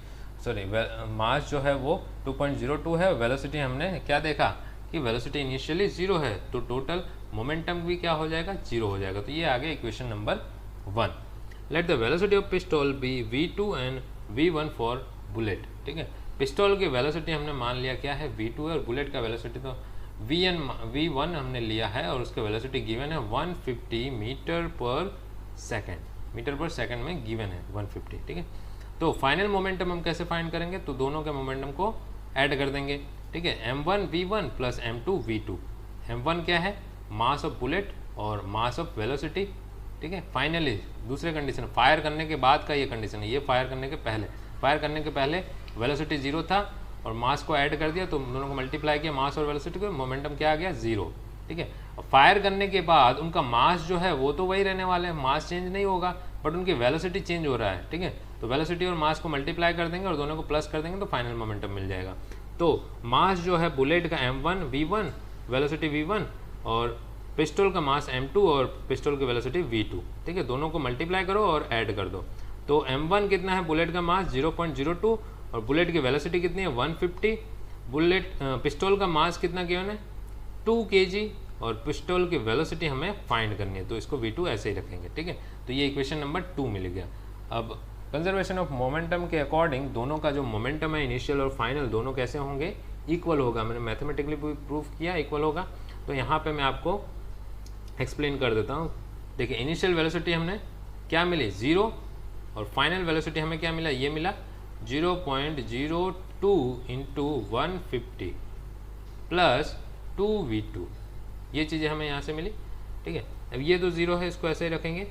[SPEAKER 1] मास जो है वो 2.02 है, वेलोसिटी हमने क्या देखा कि वेलोसिटी इनिशियली 0 है, तो टोटल मोमेंटम भी क्या हो जाएगा, 0 हो जाएगा। तो ये आ गया equation number 1। Let the velocity of pistol be v2 and v1 for bullet. ठीक है, पिस्टल की वेलोसिटी हमने मान लिया क्या है, v2 है, और बुलेट का वेलोसिटी तो v1 हमने लिया है, और उसका वेलोसिटी गिवन है 150 मीटर पर सेकेंड में गिवन है 150। ठीक है, तो फाइनल मोमेंटम हम कैसे फाइंड करेंगे, तो दोनों के मोमेंटम को ऐड कर देंगे। ठीक है, m1 v1 plus m2 v2। m1 क्या है, मास ऑफ बुलेट और मास ऑफ वेलोसिटी। ठीक है, फाइनली दूसरे कंडीशन फायर करने के बाद का ये कंडीशन है, ये फायर करने के पहले वेलोसिटी 0 था और मास को ऐड कर दिया, तो दोनों को मल्टीप्लाई किया, मास और वेलोसिटी को, मोमेंटम क्या आ गया, 0। ठीक है, फायर करने के बाद उनका मास जो है वो तो वही रहने वाले हैं, मास चेंज नहीं होगा, बट उनकी वेलोसिटी चेंज हो रहा है। ठीक है, तो वेलोसिटी और मास को मल्टीप्लाई कर देंगे और दोनों को प्लस कर देंगे, तो फाइनल मोमेंटम मिल जाएगा। तो मास जो है बुलेट का m1 v1, वेलोसिटी v1, और पिस्टल का मास m2 और पिस्टल की वेलोसिटी v2। ठीक है, दोनों को मल्टीप्लाई करो और ऐड कर दो, तो m1 कितना है, बुलेट का मास 0.02 और बुलेट की वेलोसिटी कितनी है 150। पिस्टल का मास कितना गिवन है 2 kg और पिस्टल की वेलोसिटी हमें फाइंड करनी है, तो इसको v2 ऐसे ही रखेंगे। ठीक है, तो ये इक्वेशन नंबर 2 मिल गया। अब कंजर्वेशन ऑफ मोमेंटम के अकॉर्डिंग दोनों का जो मोमेंटम है इनिशियल और फाइनल दोनों कैसे होंगे, इक्वल होगा। मैंने मैथमेटिकली प्रूफ किया इक्वल होगा, तो यहाँ पे मैं आपको एक्सप्लेन कर देता हूँ। देखिए इनिशियल वेलोसिटी हमने क्या मिली 0 और फाइनल वेलोसिटी हमें क्या मिला, ये मिला 0.02 इंटू 150 प्लस 2v2, ये चीज़ें हमें यहाँ से मिली। ठीक है, अब ये तो 0 है, इसको ऐसे ही रखेंगे।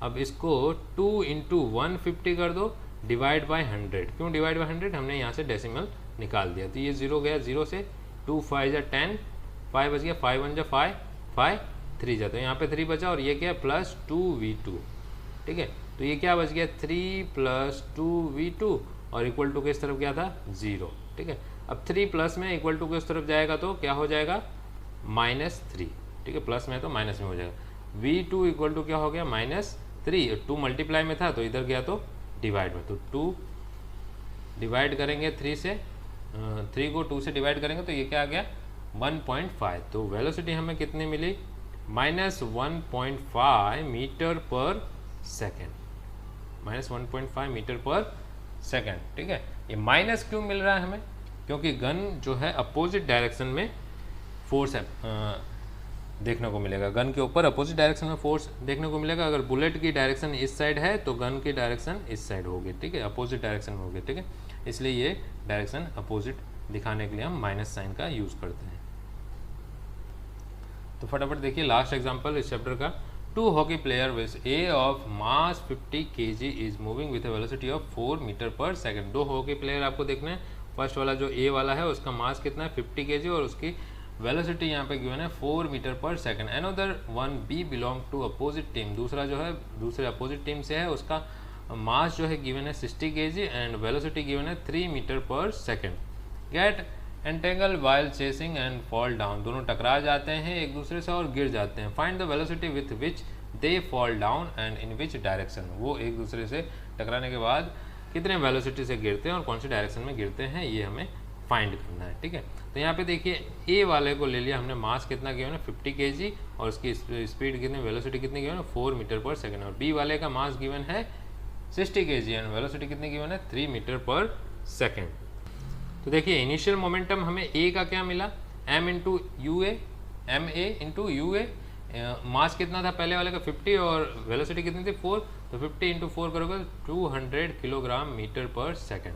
[SPEAKER 1] अब इसको 2 इंटू 150 कर दो डिवाइड बाय 100। क्यों डिवाइड बाय 100, हमने यहाँ से डेसिमल निकाल दिया, तो ये 0 गया, 0 से 2 5 जा 10, 5 बच गया, 5 1 जा 5, 5 3 जाता है, यहाँ पे 3 बचा, और ये क्या प्लस 2v2। ठीक है, तो ये क्या बच गया 3 प्लस 2v2 और इक्वल टू किस तरफ गया था 0। ठीक है, अब 3 प्लस में इक्वल टू किस तरफ जाएगा, तो क्या हो जाएगा -3। ठीक है, प्लस में तो माइनस में हो जाएगा, v2 इक्वल टू क्या हो गया -3, 2 मल्टीप्लाई में था तो इधर गया तो डिवाइड में, तो 2 डिवाइड करेंगे 3 से, 3 को 2 से डिवाइड करेंगे तो ये क्या आ गया 1.5। तो वेलोसिटी हमें कितनी मिली -1.5 metre per second, -1.5 metre per second. ठीक है, ये माइनस क्यों मिल रहा है हमें, क्योंकि गन जो है अपोजिट डायरेक्शन में फोर्स है देखने को मिलेगा, गन के ऊपर अपोजिट डायरेक्शन में फोर्स देखने को मिलेगा। अगर बुलेट की डायरेक्शन इस साइड है तो गन की डायरेक्शन इस साइड होगी। ठीक है, अपोजिट डायरेक्शन में होगी। ठीक है, इसलिए ये डायरेक्शन अपोजिट दिखाने के लिए हम माइनस साइन का यूज़ करते हैं। तो फटाफट देखिए लास्ट एग्जांपल इस चैप्टर का। 2 hockey player with a of mass 50 kg is moving with a velocity of 4 metre per second. 2 hockey player आपको देखना है, फर्स्ट वाला जो ए वाला है उसका मास कितना है 50 kg और उसकी वेलोसिटी यहाँ पे गिवन है 4 metre per second. Another one be belong to opposite team, दूसरा जो है दूसरे अपोजिट टीम से है, उसका मास जो है गिवन है 60 kg एंड वेलोसिटी गिवन है 3 metre per second. Get entangle while chasing and fall down, दोनों टकरा जाते हैं एक दूसरे से और गिर जाते हैं। Find the velocity with which they fall down and in which direction, वो एक दूसरे से टकराने के बाद कितने वेलोसिटी से गिरते हैं और कौन सी डायरेक्शन में गिरते हैं, ये हमें फाइंड करना है। ठीक है, तो यहाँ पे देखिए ए वाले को ले लिया हमने, मास कितना गिवन है 50 kg और उसकी स्पीड कितनी, वेलोसिटी कितनी गिवन है 4 मीटर पर सेकेंड, और बी वाले का मास गिवन है 60 kg एंड वेलोसिटी कितनी गिवन है 3 मीटर पर सेकेंड। तो देखिए इनिशियल मोमेंटम हमें ए का क्या मिला, m into u A, M a into u a, mass कितना था पहले वाले का 50 और वेलोसिटी कितनी थी 4, तो 50 इंटू 4 करोगे 200 kilogram metre per second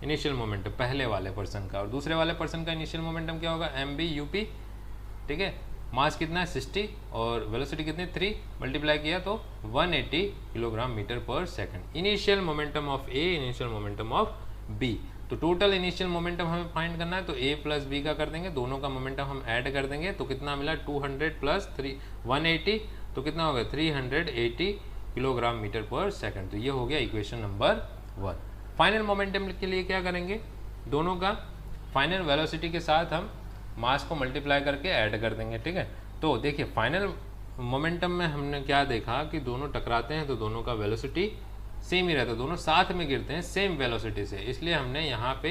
[SPEAKER 1] initial momentum पहले वाले पर्सन का। और दूसरे वाले पर्सन का इनिशियल मोमेंटम क्या होगा, एम बी यू पी। ठीक है, मास कितना है 60 और वेलोसिटी कितनी 3, मल्टीप्लाई किया तो 180 kilogram metre per second. Initial momentum of A, initial momentum of B. तो टोटल इनिशियल मोमेंटम हमें फाइंड करना है, तो ए प्लस बी का कर देंगे, दोनों का मोमेंटम हम ऐड कर देंगे, तो कितना मिला 200 प्लस 180, तो कितना होगा 380 किलोग्राम मीटर पर सेकेंड। तो ये हो गया इक्वेशन नंबर 1। फाइनल मोमेंटम के लिए क्या करेंगे, दोनों का फाइनल वेलोसिटी के साथ हम मास को मल्टीप्लाई करके ऐड कर देंगे। ठीक है, तो देखिए फाइनल मोमेंटम में हमने क्या देखा कि दोनों टकराते हैं तो दोनों का वेलोसिटी सेम ही रहता है, दोनों साथ में गिरते हैं सेम वेलोसिटी से, इसलिए हमने यहाँ पे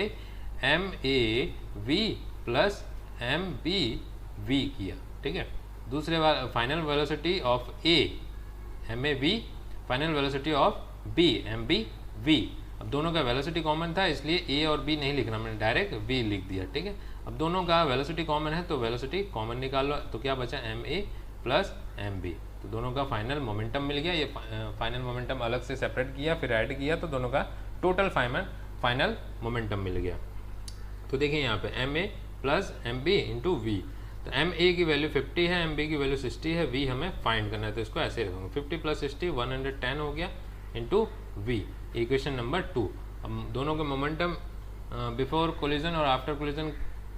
[SPEAKER 1] M A V plus M B V किया। ठीक है, दूसरे final velocity of A M A V, final velocity of B M B V. अब दोनों का वेलोसिटी कॉमन था इसलिए ए और बी नहीं लिखना, मैंने डायरेक्ट बी लिख दिया। ठीक है, अब दोनों का वेलोसिटी कॉमन है तो वेलोसिटी कॉमन निकाल लो, तो क्या बचा M A plus M B, तो दोनों का फाइनल मोमेंटम मिल गया। ये फाइनल मोमेंटम अलग से सेपरेट किया फिर ऐड किया तो दोनों का टोटल फाइनल मोमेंटम मिल गया। तो देखिए यहाँ पे M A plus M B into V, तो एम ए की वैल्यू 50 है, एम बी की वैल्यू 60 है, वी हमें फाइंड करना है, तो इसको ऐसे रखूँगा 50 प्लस 60 110 हो गया इंटू वी, इक्वेशन नंबर 2। अब दोनों के मोमेंटम बिफोर कोलिजन और आफ्टर कोलिजन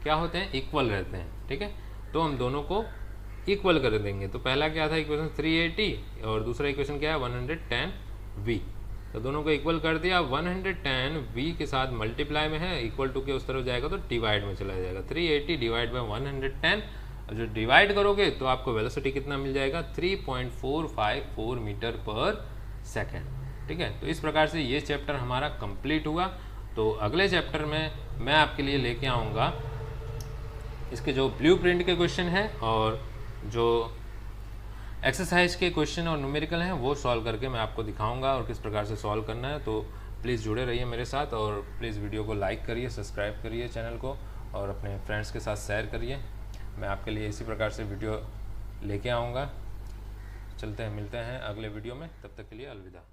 [SPEAKER 1] क्या होते हैं, इक्वल रहते हैं। ठीक है, तो हम दोनों को इक्वल कर देंगे, तो पहला क्या था इक्वेशन 380 और दूसरा इक्वेशन क्या है 110 वी, तो दोनों को इक्वल कर दिया। 110 वी के साथ मल्टीप्लाई में है, इक्वल टू के उस तरफ जाएगा तो डिवाइड में चला जाएगा, 380 डिवाइड बाई 110, और जो डिवाइड करोगे तो आपको वेलोसिटी कितना मिल जाएगा 3.454 मीटर पर सेकेंड। ठीक है, तो इस प्रकार से ये चैप्टर हमारा कंप्लीट हुआ। तो अगले चैप्टर में मैं आपके लिए लेके आऊँगा इसके जो ब्लूप्रिंट के क्वेश्चन हैं और जो एक्सरसाइज के क्वेश्चन और न्यूमेरिकल हैं वो सॉल्व करके मैं आपको दिखाऊंगा और किस प्रकार से सॉल्व करना है। तो प्लीज़ जुड़े रहिए मेरे साथ और प्लीज़ वीडियो को लाइक करिए, सब्सक्राइब करिए चैनल को और अपने फ्रेंड्स के साथ शेयर करिए। मैं आपके लिए इसी प्रकार से वीडियो लेके आऊँगा। चलते हैं, मिलते हैं अगले वीडियो में, तब तक के लिए अलविदा।